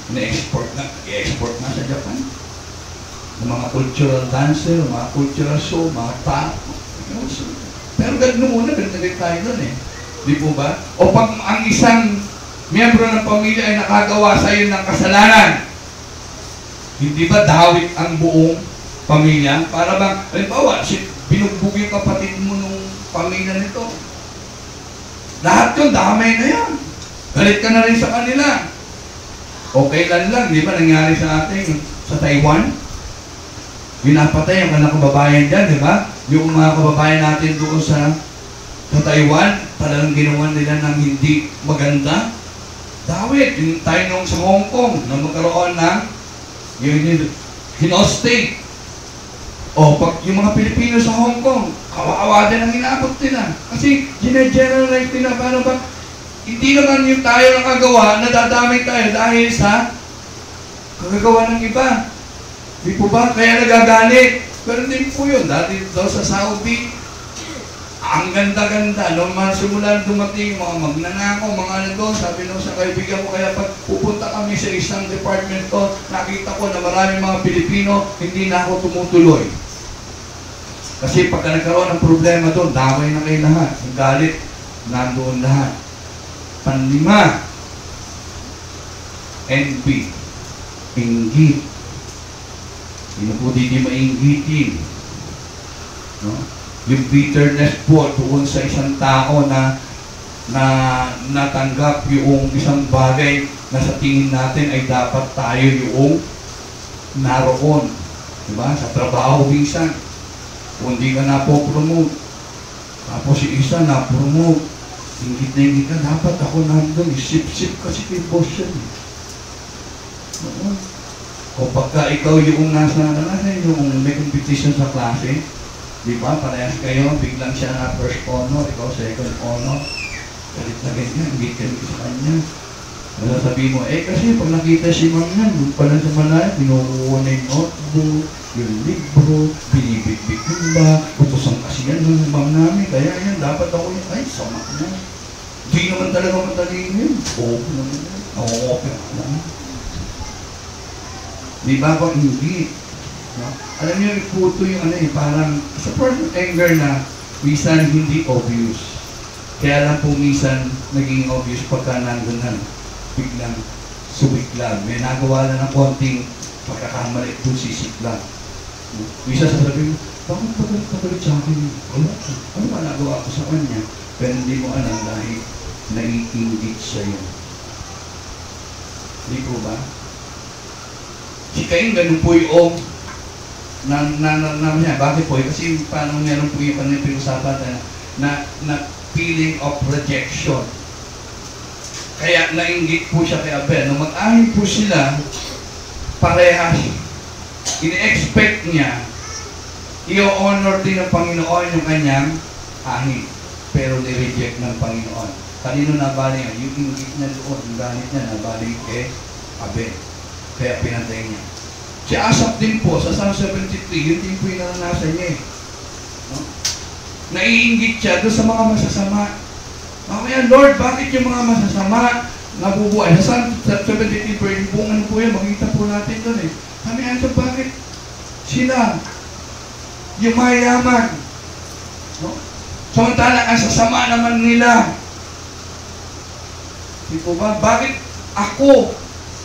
Na-export na. I-export na sa Japan. Ng mga cultural dancer, mga cultural show, mga tap. Pero nung una, galit na galit tayo doon eh. Di po ba? O pag ang isang miyembro ng pamilya ay nakagawa sa iyo ng kasalanan, hindi ba dawit ang buong pamilya? Para bang, halimbawa, binugbog yung kapatid mo nung pamilya nito. Lahat yun, damay na yan. Galit ka na rin sa kanila. Okay lang, di ba nangyari sa atin sa Taiwan? Binapatay ang kanilang kababayan dyan, di ba? Yung mga kababayan natin doon sa Taiwan, talagang ginawa nila ng hindi maganda. Dawit, yung tayo nung sa Hong Kong, na magkaroon ng yung hinostate. Pag yung mga Pilipino sa Hong Kong, kawawa din ang inaabot nila. Kasi gine-generalize nila, paano ba? Hindi naman yung tayo nakagawa, nadadamay tayo dahil sa kagagawa ng iba. Di po ba? Kaya nagagalit. Pero hindi po yun. Dati daw sa Saudi, ang ganda-ganda. Nung simulan dumating, mga magnanakaw, mga ano doon, sabi nung sa kaibigan ko, kaya pag pupunta kami sa isang department ko, nakita ko na maraming mga Pilipino, hindi na ako tumutuloy. Kasi pagka nagkaroon ng problema doon, damay na kayo lahat. Ang galit, nandoon lahat. Panlima, envy, inggit. Hindi po hindi mainggitin. No? Yung bitterness po doon sa isang tao na natanggap yung isang bagay na sa tingin natin ay dapat tayo yung naroon. Diba? Sa trabaho minsan, kung hindi ka na-promote, tapos yung isa na-promote, ingit na ingit ka, dapat ako nandun, sip-sip kasi kay boss yan. O pagka ikaw yung nasa yung may competition sa klase, di ba, parehas kayo, biglang siya na first honor, ikaw second honor, galit na ganyan, ingit ka sa kanya. Sabi mo, kasi pag nakita si ma'am yan, doon pala sa malaya, pinukuha na yung notebook, yung libro, binibig-big yun ba, utusan kasi yan ng ma'am namin, kaya yan, dapat ako yun, ay, sama na. Hindi naman talaga matalino yun. Oo naman yan. Okay naman. Di ba ba hindi? No? Alam niyo, puto yung parang sa personal anger na minsan hindi obvious. Kaya lang po minsan naging obvious pagka nandun na biglang subiglag. May nagawa na ng konting pagkakamali doon sisiklag. Minsan sasabihin mo, bakit pagalit sa akin? Ano ba nagawa ko sa kanya? Pero hindi mo alam dahil naiinggit sa'yo. Hindi po ba? Si Cain, ganun po yung bakit po? Kasi paano meron po yung kanyang pinag-usapan na feeling of rejection. Kaya nainggit po siya kay Abel. Nung mag-ahit po sila, parehas, in-expect niya, i-honor din ng Panginoon yung kanyang ahit. Pero ni-reject ng Panginoon. Kanino nabali niya? Yung inggit na doon, yung ganit niya, nabali kay Abel. Kaya pinatay niya. Si Asaph din po, sa Psalm 73, yun din po yung naranasan niya eh. No? Naiinggit siya doon sa mga masasama. Mamaya, Lord, bakit yung mga masasama nabubuhay? Sa Psalm 73, buong ano po yan, makita po natin doon eh. Kami ano, bakit sila yung mayayaman? No? Samantala, ang sasama naman nila. Di po ba? Bakit ako,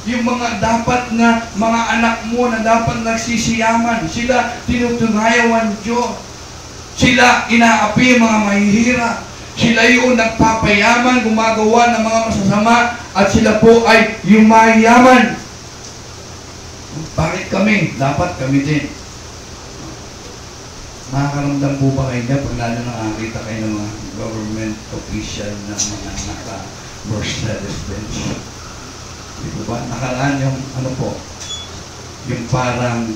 yung mga dapat na mga anak mo na dapat nagsisiyaman, sila tinutungayawan Diyos. Sila inaapi ang mga mahihirap. Sila yung nagpapayaman, gumagawa ng mga masasama, at sila po ay yumayaman. Bakit kami? Dapat kami din. Makakaramdam po ba kayo niya pag lalo nakakita kayo ng mga government official na mga naka-Mercedes Benz? Di po ba? Nakaraan yung ano po, yung parang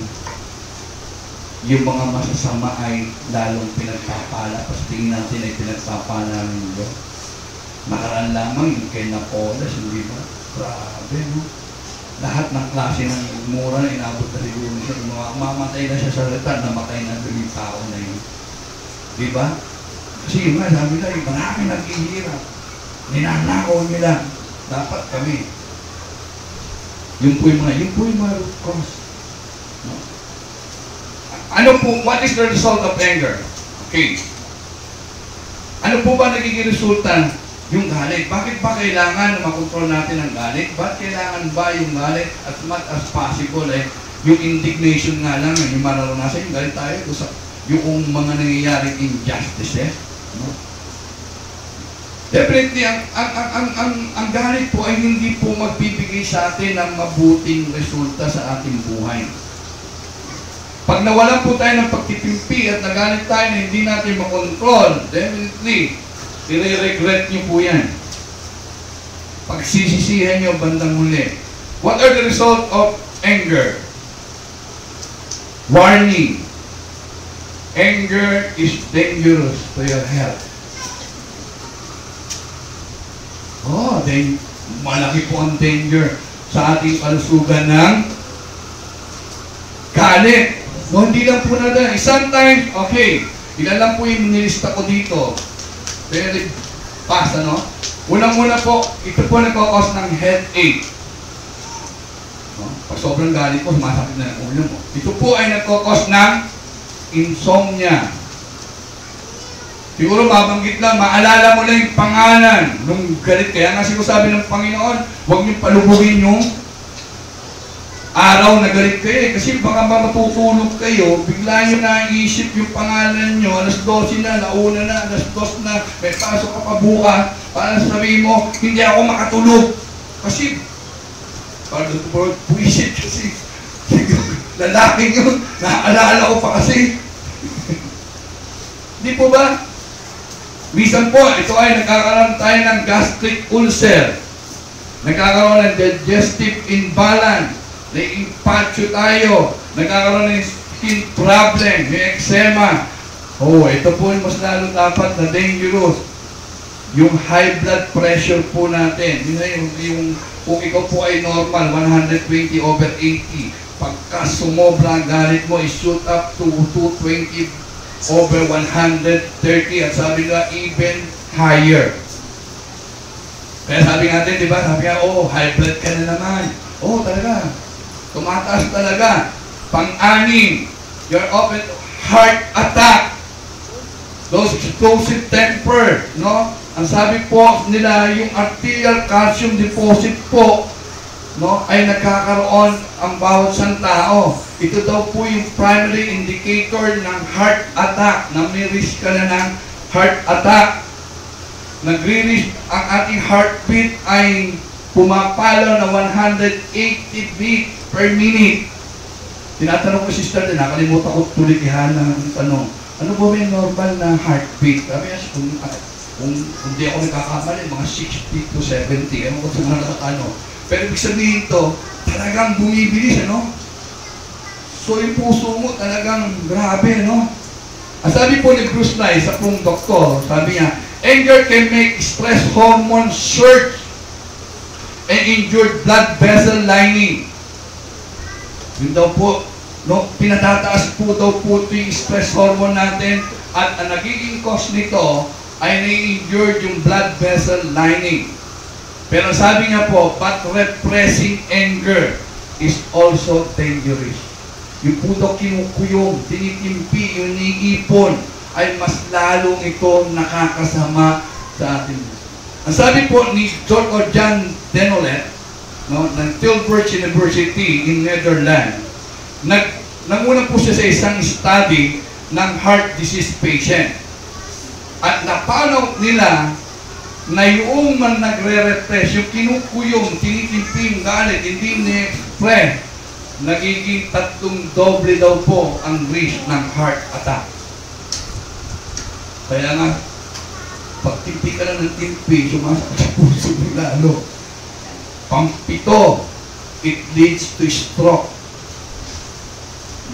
yung mga masasama ay lalong pinagpapala. Tapos tingin natin ay pinagpapala ng Diyos. Nakaraan lamang yung kay Napoles, hindi ba? Grabe, no? Lahat ng klase ng mura na inabot na siguro siya. Mamatay na siya sa retan, namatay na doon yung tao na yun. Di ba? Kasi yung nga, sabi na, yung marami naghihirap. Ninanakaw nila. Dapat kami. Yun po yung mga root cause. No? Ano po, what is the result of anger? Okay. Ano po ba nagiging resulta? Yung galit. Bakit ba kailangan na makontrol natin ang galit? Bakit kailangan ba yung galit as much as possible yung indignation nga lang, yung mararanasan, yung galit tayo sa yung mga nangyayaring injustice, no? Definitely, ang galit po ay hindi po magbibigay sa atin ng mabuting resulta sa ating buhay. Pag nawalan po tayo ng pagtitimpi at nagalit tayo na hindi natin makontrol, definitely, i-regret nyo po yan. Pagsisisihan nyo bandang huli. What are the result of anger? Warning. Anger is dangerous to your health. Oh, then, malaki po ang danger sa ating kalusugan ng galit. No, hindi lang po na dahil. Sometimes, okay, ilan lang po yung nilista ko dito. Very fast, ano? Unang-una po, ito po nagkakos ng headache. No? Pag sobrang galit po, sumasakit na ang ulo mo. Ito po ay nagkakos ng insomnia. Siguro mabanggit lang, maalala mo lang yung pangalan nung galit. Kaya nga siguro sabi ng Panginoon, huwag niyong palubugin yung araw na galit kayo. Kasi baka matutulog kayo, bigla nyo naisip yung pangalan nyo, alas 12 na, nauna na, alas 2 na, may pasok ka pa bukas, para sabihin mo, hindi ako makatulog. Kasi, pardon the word, buwisit kasi. Lalaking yun, naaalala ko pa kasi. Hindi po ba? Minsan po, ito ay nagkakaroon tayo ng gastric ulcer. Nagkakaroon ng digestive imbalance. Nai-impatcho tayo. Nagkakaroon ng skin problem, may eczema. Oh, ito po yung mas lalo dapat na dangerous. Yung high blood pressure po natin. Yung kung ikaw po ay normal, 120/80. Pagka sumobra ang galit mo, i-shoot up to 220/130. At sabi nga, even higher. Kaya sabi natin, di ba? Sabi nga, oh, high blood ka na naman. Oh, talaga. Tumataas talaga. Pang-anim, you're open to heart attack. Those explosive temper, no? Ang sabi po nila, yung arterial calcium deposit po, no, ay nagkakaroon ang bawat isang tao. Ito daw po yung primary indicator ng heart attack, na may risk ka na ng heart attack. Nagre-risk ang ating heartbeat ay pumapalo na 180 beats per minute. Tinatanong ko sister din, nakalimutan ko tulikihan ng tanong, ano ba may normal na heartbeat? Sabi niya, kung hindi ako nagkakamali, mga 60 to 70. Ano ko sa mga nakakano? Pero ibig sabihin ito, talagang bumibilis, ano? So yung puso mo talagang grabe, no? Ang sabi po ni Bruce Nye, sa pong doktor, sabi niya, anger can make stress hormone surge and injured blood vessel lining. Yun daw po, no, pinatataas po daw po ito yung stress hormone natin, at ang nagiging cause nito ay na-injured yung blood vessel lining. Pero sabi nga po, but repressing anger is also dangerous. Yung po daw kinukuyog, tinitimpi, yung niipon, ay mas lalong ito nakakasama sa atin. Ang sabi po ni Dr. John Denolet, no, ng Tilburg University in Netherlands, nanguna po siya sa isang study ng heart disease patient. At napanaw nila na yung man nagre-repress, yung kinukuyong, tinitimpi yung galit, hindi ni-express, nagiging 3 doble daw po ang risk ng heart attack. Kaya nga, pag timpi ka lang ng timpi, sumasakit sa puso nila, ano? Pang-7, it leads to stroke.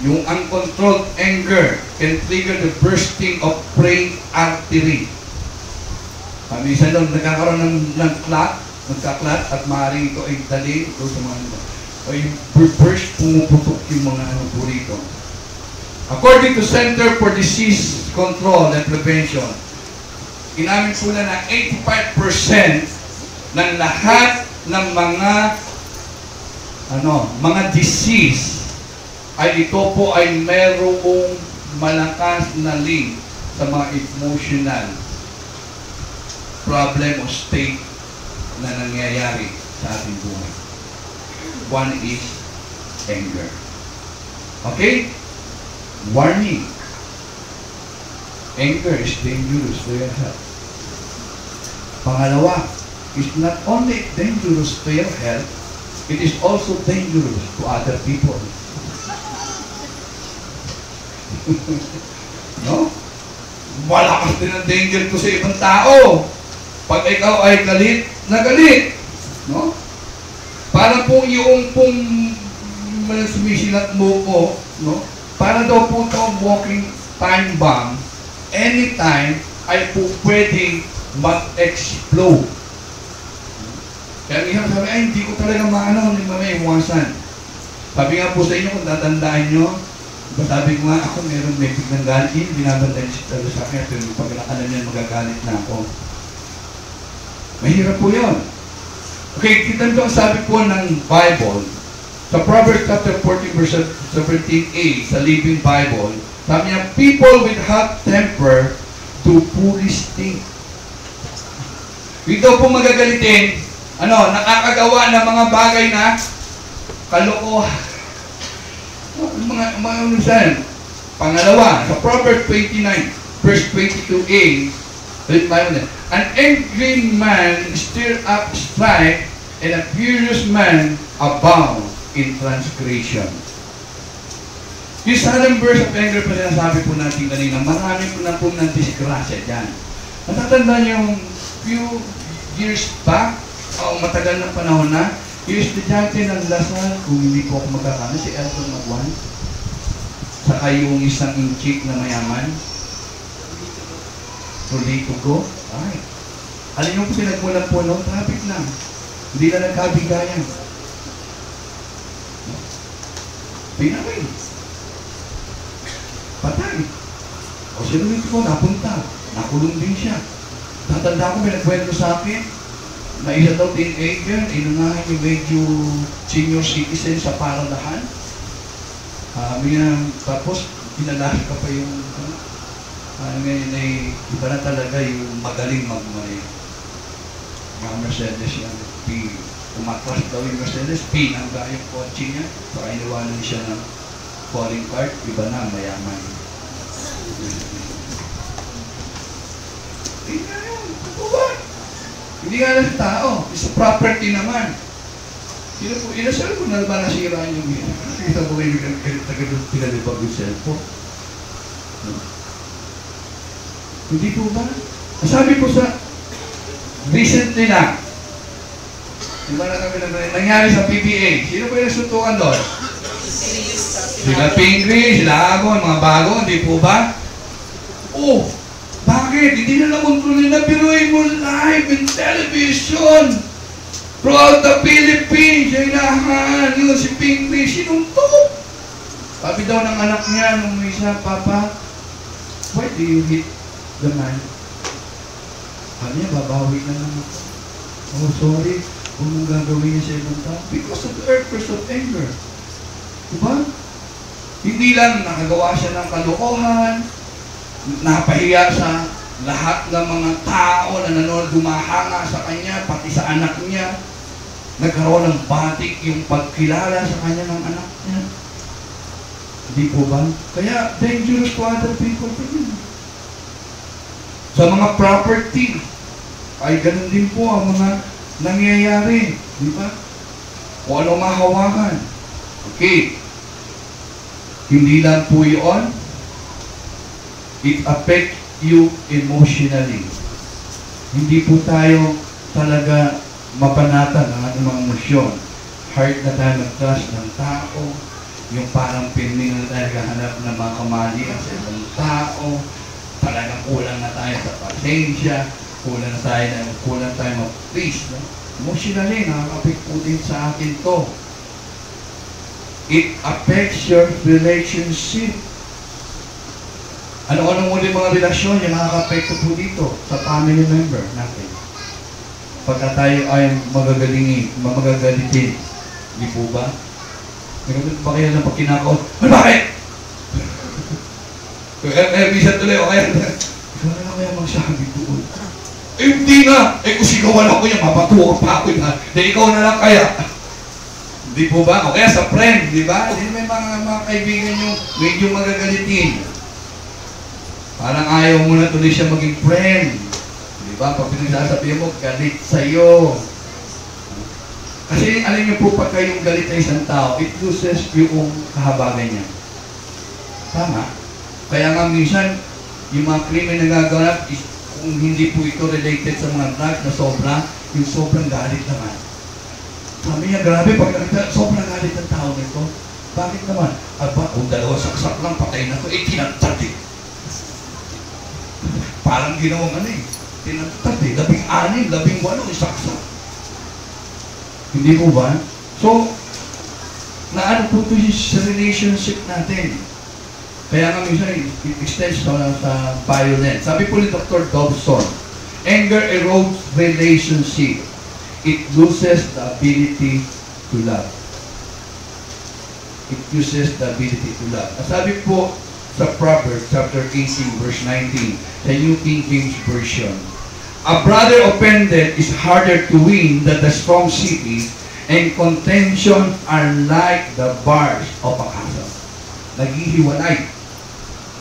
Yung uncontrolled anger can trigger the bursting of brain artery. Minsan doon, nagkakaroon ng clot, nagka-clot, at maaaring ito ay dali ito sa mga o yung burst, pumuputok yung mga ano po rito. According to Center for Disease Control and Prevention, inamin po na 85% ng lahat ng mga disease ay ito po ay merong malakas na link sa mga emotional problem o state na nangyayari sa ating buhay. One is anger. Okay? Warning. Anger is dangerous to your health. Pangalawa, it's not only dangerous to your health, it is also dangerous to other people. No? Malakas din ang danger ko sa ibang tao. Pag ikaw ay galit na galit, no? Para po yung sumisilat mo ko, no? Para daw po itong walking time bomb, anytime ay po pwedeng mag-explode. Kaya minsan sabi, ay hindi ko talaga maano, hindi may iwasan. Sabi nga po sa inyo, kung tatandaan nyo, sabi ko nga ako, meron may biglang galit, binabanday si Talo sa akin, pero pag alam niya, magagalit na ako. Mahirap po yun. Okay, kita nito ang sabi po ng Bible, sa Proverbs chapter 14 verse 17a, sa Living Bible, sabi niya, people with hot temper do foolish things. Ito po magagalitin, nakakagawa ng mga bagay na kalokohan. Mga pangalawa, sa Proverbs 29, verse 22a, an angry man stir up strife, and a furious man abound in transgression. Yung solemn verse of anger pa sinasabi po natin kanina, marami po na pong disgrasya dyan. Natatandaan yung few years back, matagal na panahon na, yung estudyante ng Lasal, kung hindi po ako magkakano, si Elton Magwan, saka yung isang inchik na mayaman, Rolito Go, ay, alin yung pinagmulan po, no? Traffic lang. Hindi na nagkabigayan. Pinawin. Patay. O si Rolito Go, napunta. Nakulong din siya. Tatanda ko, may nagkwento sa akin, na isa daw teenager, inungahan yung medyo senior citizen sa paradahan. Tapos, pinalahi ka pa yung, ngayon ay, iba na talaga yung magaling magmay. Mga Mercedes yan. Umatras daw yung Mercedes, pinangga yung kotse niya, para iniwanan siya ng calling card, iba na, mayaman. Hindi nga lang sa tao, sa property naman. Inasal ko na ba nasira yung nakikita ko kayo nagkagalit pinalipag yung cellphone. Hindi po ba? Sabi po sa recently na, diba na kami nangyari sa PBA, sino po yung nagsuntukan doon? Sila Pinggris, sila Agon, mga bago, hindi po ba? Oh! Bakit? Hindi na kontrolin na biruin mo live in television throughout the Philippines. Inahan yun si Pingley. Sinuntok. Sabi daw ng anak niya nung isa, Papa, why do you hit the man? Sabi niya, babawi na naman. Oh, sorry. Kung mong gagawin niya sa ibang tao. Because of the outburst of anger. Diba? Hindi lang nakagawa siya ng kalokohan, napahiya sa lahat ng mga tao na nanonood, dumahanga sa kanya, pati sa anak niya. Nagkaroon ng batik yung pagkilala sa kanya ng anak niya. Hindi po ba? Kaya dangerous to other people po yun. Sa mga property, ay ganun din po ang mga nangyayari. Di ba? Kung ano mahawakan. Okay. Hindi lang po yun. It affects you emotionally. Hindi po tayo talaga mapanatag ang ating mga emosyon. Heart na tayo mag-trust ng tao. Yung parang pinning na tayo naghahanap ng mga kamalian sa ibang tao. Talagang kulang na tayo sa pasensya. Kulang tayo mag-please. No? Emotionally, nakaka-affect po din sa akin to. It affects your relationship. Ano-ano mo din mga relasyon yung nakaka-affect po dito sa family member natin. Pagka tayo ay magagalitin. Hindi po ba? Ganun ba kayo ng pagkinakaon? Ano bakit? Bisa tuloy o kaya ikaw na lang kaya magsabi doon. Hindi nga! Kung sigawan ako yan, mapatuwa pa ako na. Ikaw na lang kaya. Hindi po ba? O kaya sa friend, di ba? Hindi may mga kaibigan nyo medyo magagalitin. Parang ayaw mo na tuloy siya maging friend. Di ba? Pag pinagsasabihin mo, galit sa'yo. Kasi alam niyo po, pag kayong galit sa isang tao, it loses yung kahabagan niya. Tama? Kaya nga minsan, yung mga krimen na nagaganap, kung hindi po ito related sa mga drugs na sobra, yung sobrang galit naman. Sabi niya, grabe, pag sobrang galit ng tao nito, bakit naman? Aba, kung dalawa saksak lang, patay na ito, tinatad eh. Parang ginawang tinatad eh, 16, 18, saksak. Hindi po ba? So, naano po ito sa relationship natin. Kaya nga minsan, it extends sa violence. Sabi po ni Dr. Dobson, anger erodes relationship. It loses the ability to love. It loses the ability to love. Sabi po sa Proverbs chapter 18, verse 19, sa New King James Version, a brother offended is harder to win than the strong city, and contention are like the bars of a castle. Naghihiwalay.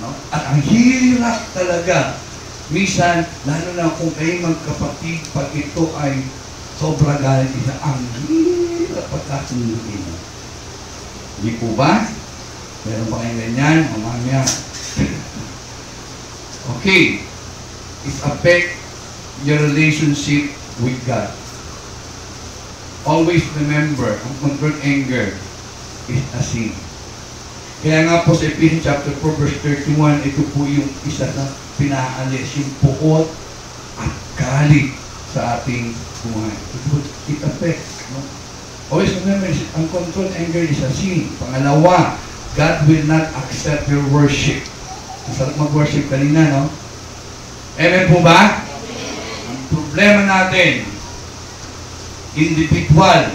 No? At ang hirap talaga, minsan, lalo na kung kayo magkapatid, pag ito ay sobra galit isa, ang hirap pagkasunduin. Hindi po ba? Meron ba kayong ganyan? Mamaya. Okay. It affects your relationship with God. Always remember, ang controlled anger is a sin. Kaya nga po sa Ephesians chapter 4 verse 31, ito po yung isa na pinaalis, yung puot at galit sa ating buhay. It affects. No? Always remember, ang controlled anger is a sin. Pangalawa, God will not accept your worship. Masarap mag-worship kanina, no? Amen po ba? Problema natin, individual,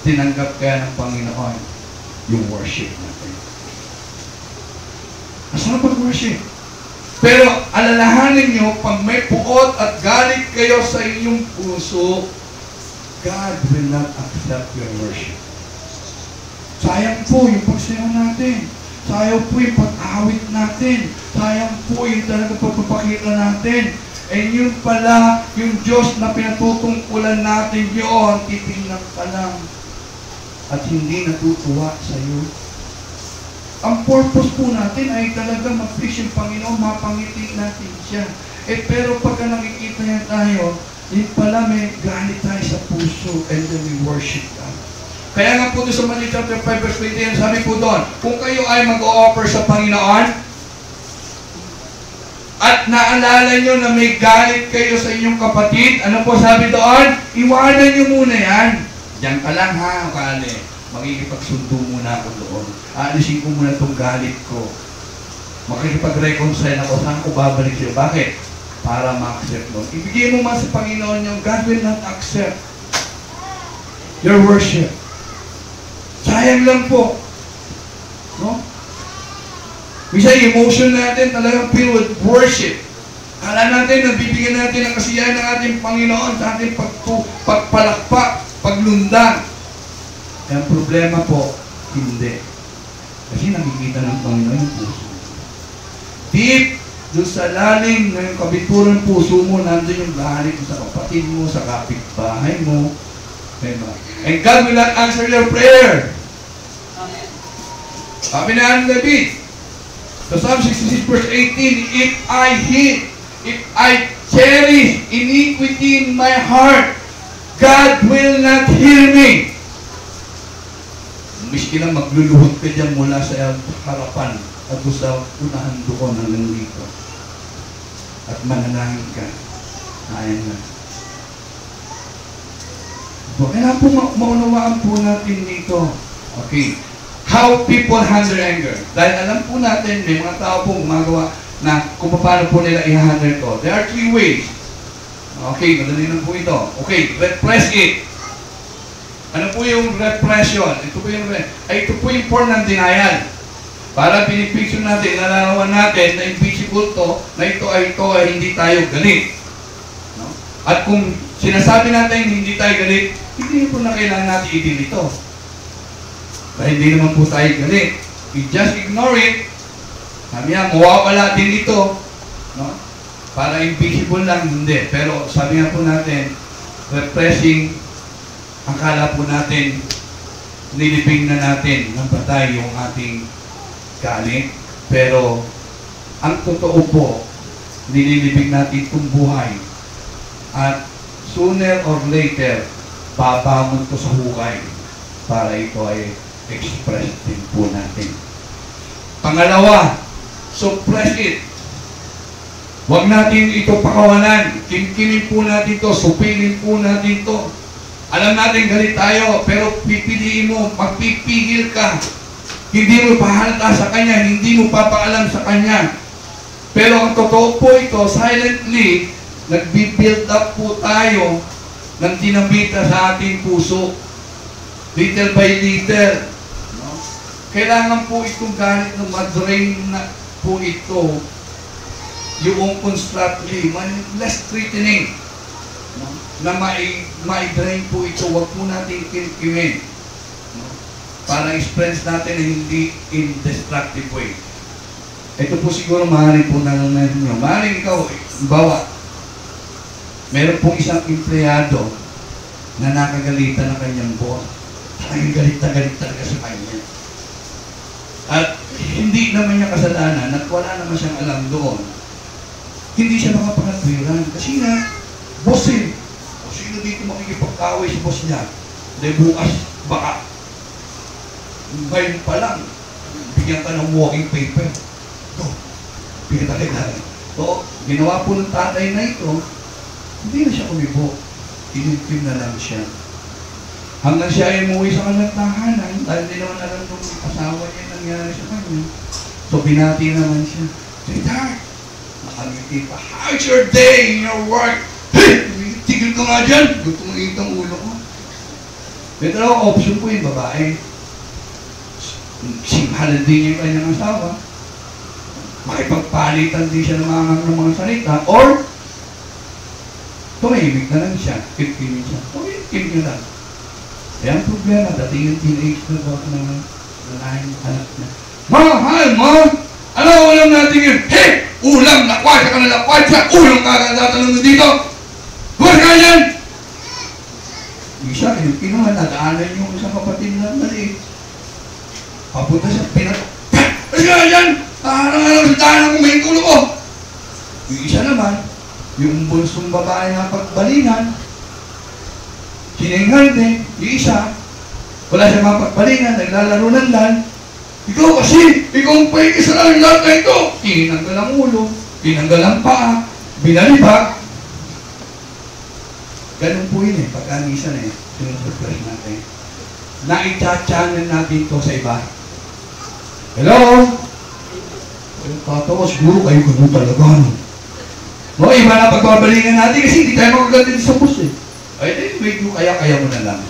tinanggap kaya ng Panginoon yung worship natin. Masarap mag-worship. Pero alalahanin nyo, pag may puot at galit kayo sa inyong puso, God will not accept your worship. Sayang po yung pagsayaw natin. Sayang po yung pag-awit natin. Sayang po yung talaga pagpapakita natin. And yun pala, yung Diyos na pinatutungkulan natin yun, titingnan ka lang at hindi natutuwa sa iyo. Ang purpose po natin ay talaga mag-please yung Panginoon, mapangiti natin siya. Pero pagka nakikita niya tayo, yun pala may galit tayo sa puso and then we worship God. Kaya nga po doon sa Matthew chapter 5 verse 20, sabi po doon, kung kayo ay mag-o-offer sa Panginoon, at naalala nyo na may galit kayo sa inyong kapatid, ano po sabi doon? Iwanan nyo muna yan. Diyan ka lang ha, kali. Makikipagsundo muna ako doon. Aalisin ko muna itong galit ko. Makikipag-reconcile ako. Saan ko babalik siya? Bakit? Para ma-accept mo. Ibigay mo man sa Panginoon yung God will not accept your worship. Sayang lang po. No? Minsan, emotion natin talagang filled with worship. Kala natin, nabibigyan natin ang kasiyahan ng ating Panginoon sa ating pagpalakpak, paglundan. Ang problema po, hindi. Kasi nakikita ng Panginoon yung puso. Deep, doon sa lalim ng kabituran puso mo, nandun yung galit mo sa kapatid mo, sa kapitbahay mo. Diba? And God will not answer your prayer. Amen. Sabi na ang David, sa Psalm 66 verse 18, if I cherish iniquity in my heart, God will not hear me. Miski lang magluluhod ka dyan mula sa harapan at sa unahan doon hanggang dito. At mananangin ka. Ayan na. So, kailangan po maunawaan po natin dito. Okay. How people handle anger. Dahil alam po natin, may mga tao po gumagawa na kung paano po nila i-handle ito. There are 3 ways. Okay, madali lang po ito. Okay, repress it. Ano po yung repression? Ito po yung form ng denial. Para pinipicture natin, nalalaman natin na invisible to, na ito ay hindi tayo galit. No? At kung sinasabi natin hindi tayo galit, hindi po na kailangan natin i-deal ito. Dahil hindi naman po tayo galit. We just ignore it. Sabi nga, mawawala din ito. No? Para invisible lang, hindi. Pero sabi nga po natin, repressing, akala po natin, nilibing na natin ng patay yung ating galit. Pero, ang totoo po, nililibing natin itong buhay. At sooner or later, babangon to sa hukay para ito ay express din po natin. Pangalawa, suppress it. Huwag natin ito pakawalan. Kimkimin po natin ito, supilin po natin ito. Alam natin galit tayo, pero pipiliin mo, magpipigil ka. Hindi mo pahalata sa Kanya, hindi mo papaalam sa Kanya. Pero ang totoo po ito, silently, nagbi-build up po tayo ng dinamita sa ating puso. Little by little. No? Kailangan po itong galit ng madrain na po ito. Yung constructively, less threatening. No? Na ma-drain po ito, huwag po natin kinkimin. No? Para experience natin na hindi in destructive way. Ito po siguro maaaring po nananan nyo. Maaaring ikaw, bawa, meron pong isang empleyado na nakagalitan ng kanyang boss. Ay, galit na galit talaga sa kanya. At hindi naman niya kasalanan at wala naman siyang alam doon. Hindi siya makapakatwiran. Kasi nga, boss eh. O sino dito makikipagkaway sa boss niya? Dahil bukas, baka. Ngayon pa lang, bigyan ka ng walking paper. Ito, bigyan tayo na. So, ginawa po ng tatay na ito, hindi na siya kumibo. Inintim na lang siya. Hanggang siya ay umuwi sa kanyang tahanan, dahil hindi naman alam nung asawa niya nangyari sa kanya. So, binati naman siya. Sweetheart, nakangiti pa. How's your day in your work? Hey! Tigil ka nga dyan! Gusto mo ang ulo ko. May dalawang option po yung babae. Simhalan din niya yung kanyang asawa. Makipagpalitan din siya ng mga salita. Or, tumahimik na lang siya. Kimkimin siya. O, kim nyo lang. Kaya ang problema, dating yung teenage na baka ng lalahing anak niya. Mahal, mahal! Alam mo, ulam natin yun. Hey! Ulam! Lakwasya ka na lakwasya! Ulam ka tatanong mo dito! Huwag ka yan! Isa, yung kinuha, nadaanan yung isang kapatid na maliit. Papunta siya, Huwag ka yan! Harang-harang sa daanan kung may tulo ko! Yung isa naman, yung bunsong babae na pagbalingan, sininghan din, yung isa, wala siya mapagbalingan, naglalaro ng lan. Ikaw kasi, ikaw ang paikisalahan lahat na ito. Tinanggal ang ulo, tinanggal ang paa, binalibag. Ganun po yun eh, pagkanisan eh, sinusurprise natin. Naitcha-channel natin ito sa iba. Hello? Tatawa, siguro kayo ganun talaga. No, iba na pagbabalingan natin kasi hindi tayo makagalit sa bus eh. Ay, wait mo, kaya mo na lang.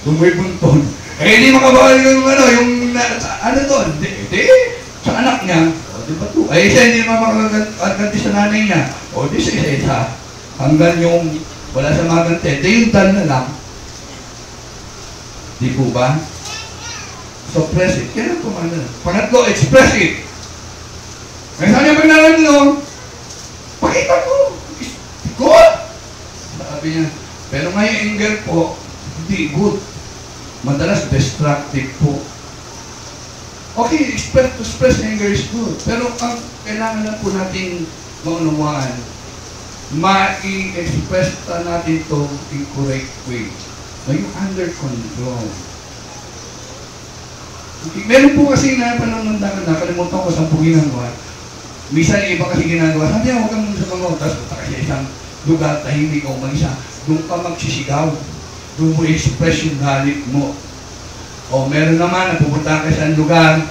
Kung may bunton. Eh, hindi makabawal yung ano doon. Hindi, sa anak niya. O, di ba to? Ay, isa hindi naman makaganti sa nanay niya. O, di sa isa. Hanggang yung wala sa mga ganti. Di yung dal na lang. Di po ba? suppress it. Kaya po ano. Pangatlo, express it. Kaya saan niya pag nararamdaman, pakita ko. Good. Sabi niya, pero ngayon anger po, hindi good. Madalas destructive po. Okay, express anger is good. Pero ang kailangan lang po natin maunawaan, ma-i-express natin ito in correct way. Na yung under control. Okay. Meron po kasi na panahon nakalimutan ko sa ginagawa. Minsan iba kasi ginagawa. Sabi niya, huwag kang muna sa mga tapos punta kasi isang lugar, tahimik o mag-isa. Doon ka magsisigaw. Doon mo express yung galit mo. O meron naman, napupunta ka sa lugar,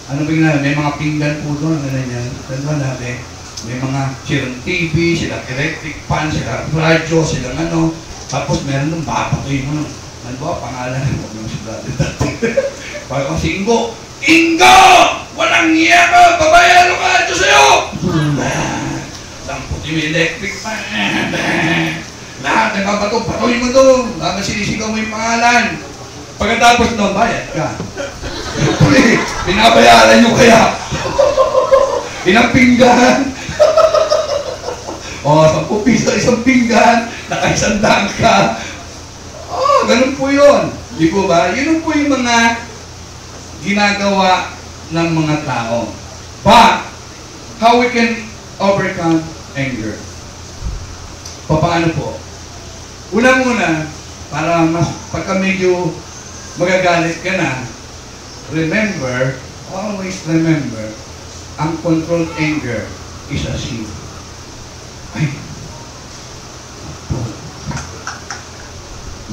ano ba ginagawa? May mga pinggan po doon, ano yan. Tanda natin, may mga silang TV, silang electric fan, silang radyo, silang ano. Tapos meron nung papatoy mo nung, ano ba, pangalan mo yung si brother dati. Parang si Ingo, Ingo! Walang iya ka! Babayalo ka! Ito sa'yo! Ang puti may electric fan. Lahat ng kapato, patoy mo doon. Lahat sinisigaw mo yung pangalan. Pagkatapos nun, bayad ka. Pinabayaran nyo kaya. Ilang pinggan. O, 10 piso isang pinggan, naka-100 ka. Oh, ganun po yun. Di po ba? Yun po yung mga ginagawa ng mga tao. But, how we can overcome anger? Paano po? Unang-una, para mas pagka medyo magagalit ka na, remember, always remember, ang controlled anger is a sin. Ay,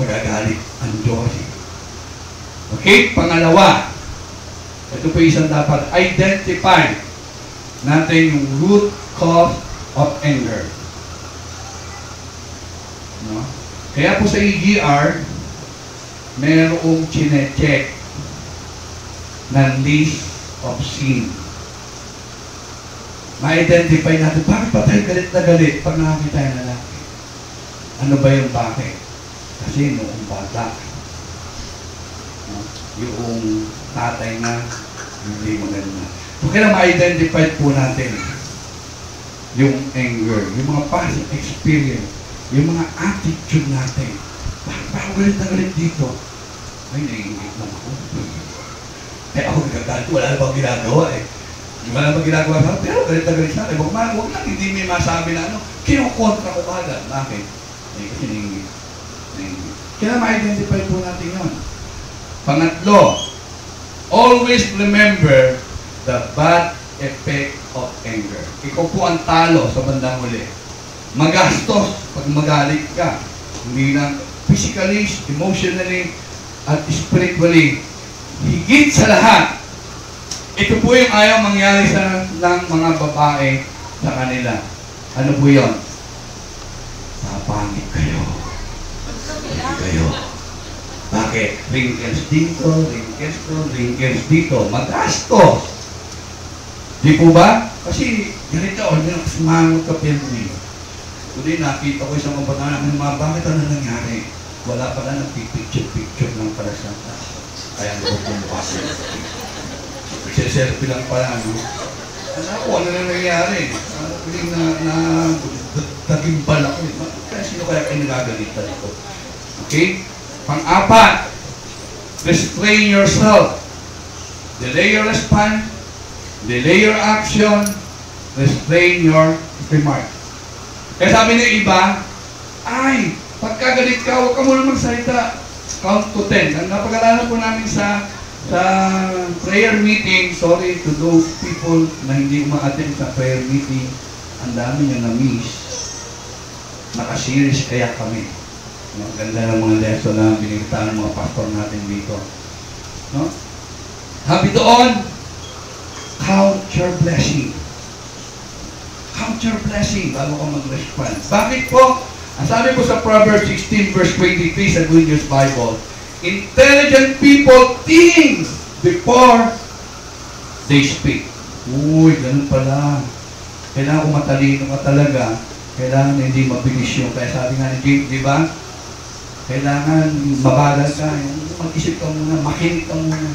magagalit ang Diyos. Okay? Pangalawa, ito po isang dapat identify natin yung root cause of anger. No? Kaya po sa EGR, merong chine-check na list of sin. Ma-identify natin, bakit pa tayo galit na galit pag nakakita tayo na lalaki? Ano ba yung bakit? Kasi noong bata, no? Yung tatay na hindi maganda. So, kaya ma-identify po natin yung anger, yung mga past experience, yung mga attitude natin. Bakit pa ako galit na galit dito? Ay, naiingit lang ako. Eh, ako nagagalit, wala na bang ginagawa eh. Wala na bang ginagawa sa pero galit na galit sa akin. Huwag lang, hindi may masabi na ano, kinukontra ko kagad. Bakit? Eh, kasi naiingit. Kaya ma-identify po natin yun. Pangatlo, always remember the bad effect of anger. Ikaw po ang talo sa bandang huli. Magastos pag magalit ka. Hindi lang physically, emotionally, at spiritually. Higit sa lahat, ito po yung ayaw mangyari sa ng mga babae sa kanila. Ano po yun? Papangit kayo. Kayo. Bakit? Wrinkles dito, wrinkles dito, wrinkles dito. Magastos. Di po ba? Kasi ganito, sumangot ka pinri. Kundi nakita ko isang kabataan ng mga bakit ano nangyari? Wala pala nagpipicture-picture lang pala siya. Kaya hindi ko pumukha siya. Selfie lang pala, no? Ano na nangyari? Piling tagimbal ako. Kaya sino kaya kayo nagagalitan ako? Okay? Pang-apat, restrain yourself. Delay your response, delay your action, restrain your remark. Kaya sabi ng iba, ay, pagkagalit ka, huwag ka muna magsalita. Count to 10. Ang napag-alanan po namin sa prayer meeting, sorry to those people na hindi ma-attend sa prayer meeting, ang dami nyo na-miss. Naka-series kaya kami. No? Ganda ng mga lesson na binigtaan ng mga pastor natin dito. No? Habi doon, count your blessing. Count your blessing bago ka mag-respond. Bakit po? Ang sabi po sa Proverbs 16 verse 23 sa Good News Bible, intelligent people think before they speak. Uy, ganun pala. Kailangan kung matalino ka talaga, kailangan hindi mabilis yung. Kaya sabi nga ni James, di ba? Kailangan mabagal ka. Mag-isip ka muna, makinig ka muna.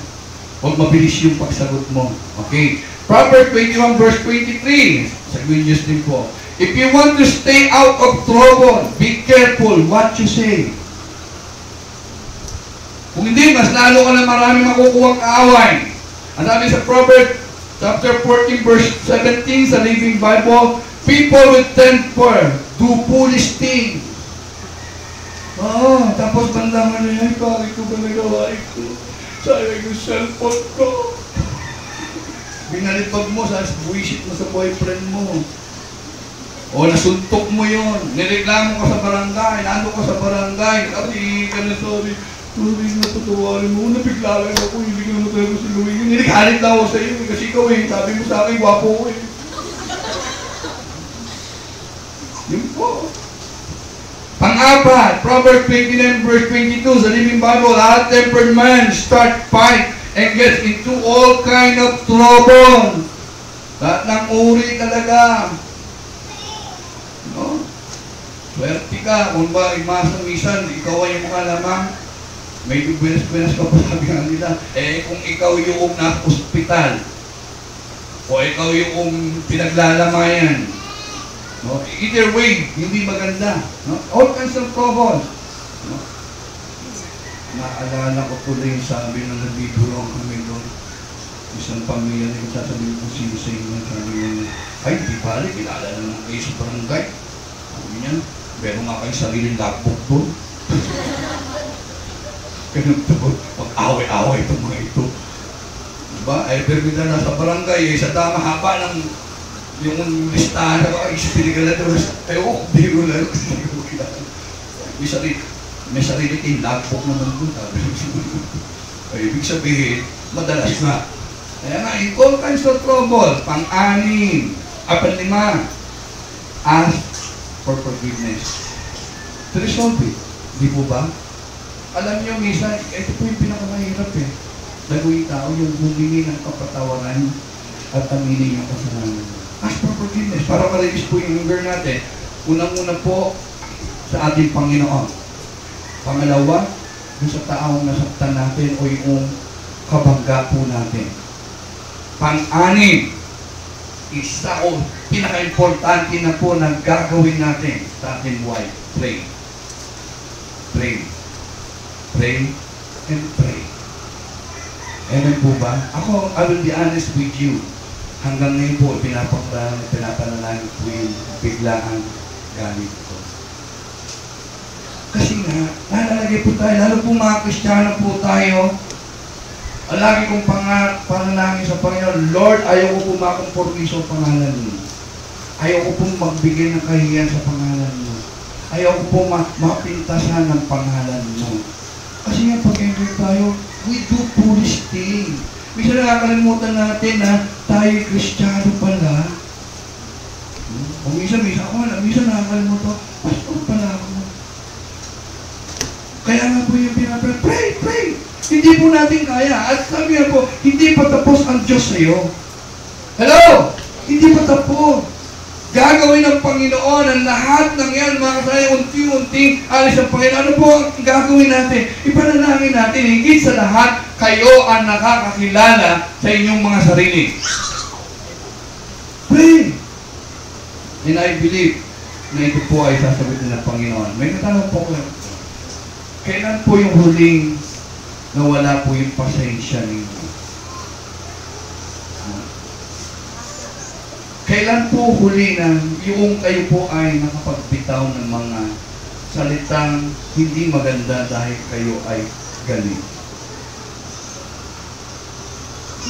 Huwag mabilis yung pagsagot mo. Okay. Proverbs 21 verse 23. Sa good news din po. If you want to stay out of trouble, be careful what you say. Kung hindi, mas lalo ka na marami makukuha kaaway. Ang sabi sa Proverbs chapter 14 verse 17 sa Living Bible, people with temper do foolish things. Tapos bandaman niya, ay, bakit ko ba nagawa ito? Sayang yung cellphone ko. Binalipag mo, buwisit mo sa boyfriend mo. O nasuntok mo yun. Nireklamo ka sa barangay, nando ka sa barangay, kasi ka na sorry. Sorry, natutuwarin mo. Nabigla lang ako, hindi ko naman talaga sinuwin. Nilikalit na ako sa iyo, kasi ikaw sabi mo sa akin, gwapo ko Yun po. Pang-apat, Proverbs 29 verse 22 sa Living Bible, hot-tempered man start fight and gets into all kind of trouble. Lahat ng uri talaga. No? Swerte ka, kung ba imasa-misan, ikaw ay yung malamang, may buenas-buenas ka pa sabi nga nila. Kung ikaw yung nasa ospital, o ikaw yung pinaglalamayan, no? Either way, hindi maganda. No? All kinds of troubles. No? Naalala ko tuloy yung sabi na nabiburo kami doon. Isang pamilya na yung sasabihin ko sino sa inyo. Sabi niya, ay, di pala, kilala naman kayo sa barangay. Sabi niya, meron nga kayong sariling logbook doon. Ganun ito, pag-away-away itong mga ito. Diba? Ay, pero kita nasa barangay, sa dama haba ng yung listahan na ispiligal na ito. Ewan ko, di ko lang. May sarili kayong logbook naman doon. Ay, ibig sabihin, madalas na. Kaya nga, in all kinds of trouble, pang-anim, pang-lima, ask for forgiveness. To resolve it. Di po ba? Alam niyo, minsan, ito po yung pinakamahirap Nagawin tao yung humingi ng kapatawaran at aminin yung kasalanan. Ask for forgiveness. Para ma-release po yung anger natin. Unang-una po sa ating Panginoon. Pangalawa, yung sa taong nasaktan natin o yung kabangga po natin. Pang-anim, isa o pinaka-importante na po na gagawin natin sa ating wife. Pray. Pray. Pray and pray. Amen po ba? Ako, I will be honest with you. Hanggang ngayon po, pinapanalangin po yung biglaan galit ko. Kasi nga, nalalagay po tayo, lalo po mga Kristiyano po tayo, lagi kong panalangin sa Panginoon, Lord, ayaw ko po makompormiso sa pangalan mo. Ayaw ko pong magbigay ng kahiyan sa pangalan mo. Ayaw ko po mapintasan ng pangalan mo. Kasi nga, pag-enjoy tayo, we do foolish things. Minsan nakakalimutan natin na tayo Kristiyano pala. O minsan nakakalimutan, pastor pala ako. Kaya nga po yung pray, pray. Hindi po natin kaya. At sabi nga po, hindi pa tapos ang Diyos sa iyo. Hello? Hindi pa tapos. Gagawin ng Panginoon ang lahat ng yan, mga kasaya, unti-unting alis ng Panginoon. Ano po ang gagawin natin? Ipanalangin natin, higit sa lahat, kayo ang nakakakilala sa inyong mga sarili. Pray! And I believe na ito po ay sasagutin ng Panginoon. May natanong po ko, kailan po yung huling nawala po yung pasensya ninyo? Kailan po huli na yung kayo po ay nakapagbitaw ng mga salitang hindi maganda dahil kayo ay galit?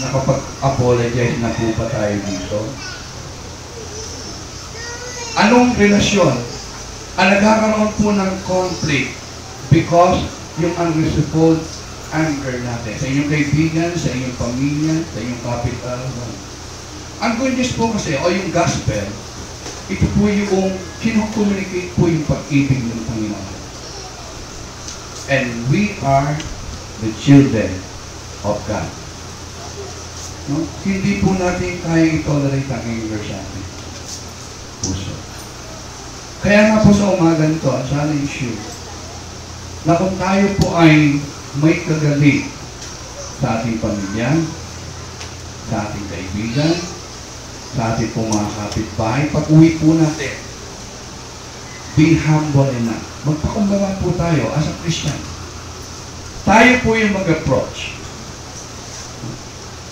Nakapag-apologize na po ba tayo dito? Anong relasyon ang nagkakaroon po ng conflict because yung unresolved anger natin sa inyong kaibigan, sa inyong pamilya, sa inyong kapitbahay? Ang good news po kasi, o yung gospel, ito po yung kino-communicate po yung pag-ibig ng Panginoon. And we are the children of God. No? Hindi po natin kaya i-tolerate ang anger sa atin. Puso. Kaya nga po sa umaga nito, ang challenge you, na kung tayo po ay may kagalit, sa ating pamilya, sa ating kaibigan, sa ating pong mga kapitbahay. Pag-uwi po natin, be humble enough. Magpakumbaba po tayo as a Christian. Tayo po yung mag-approach.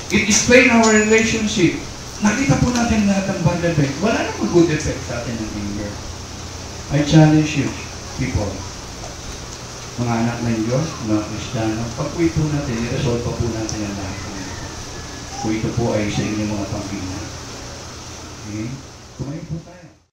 It explain our relationship. Nakita po natin lahat ng bad effect. Wala namang good effect sa atin ng anger. I challenge you, people, mga anak ng Diyos, mga Kristiyano, pag-uwi po natin, i-resolve pa po natin ang lahat po ito. Kung ito po ay sa inyong mga pamilya. Okay? Kumain po tayo.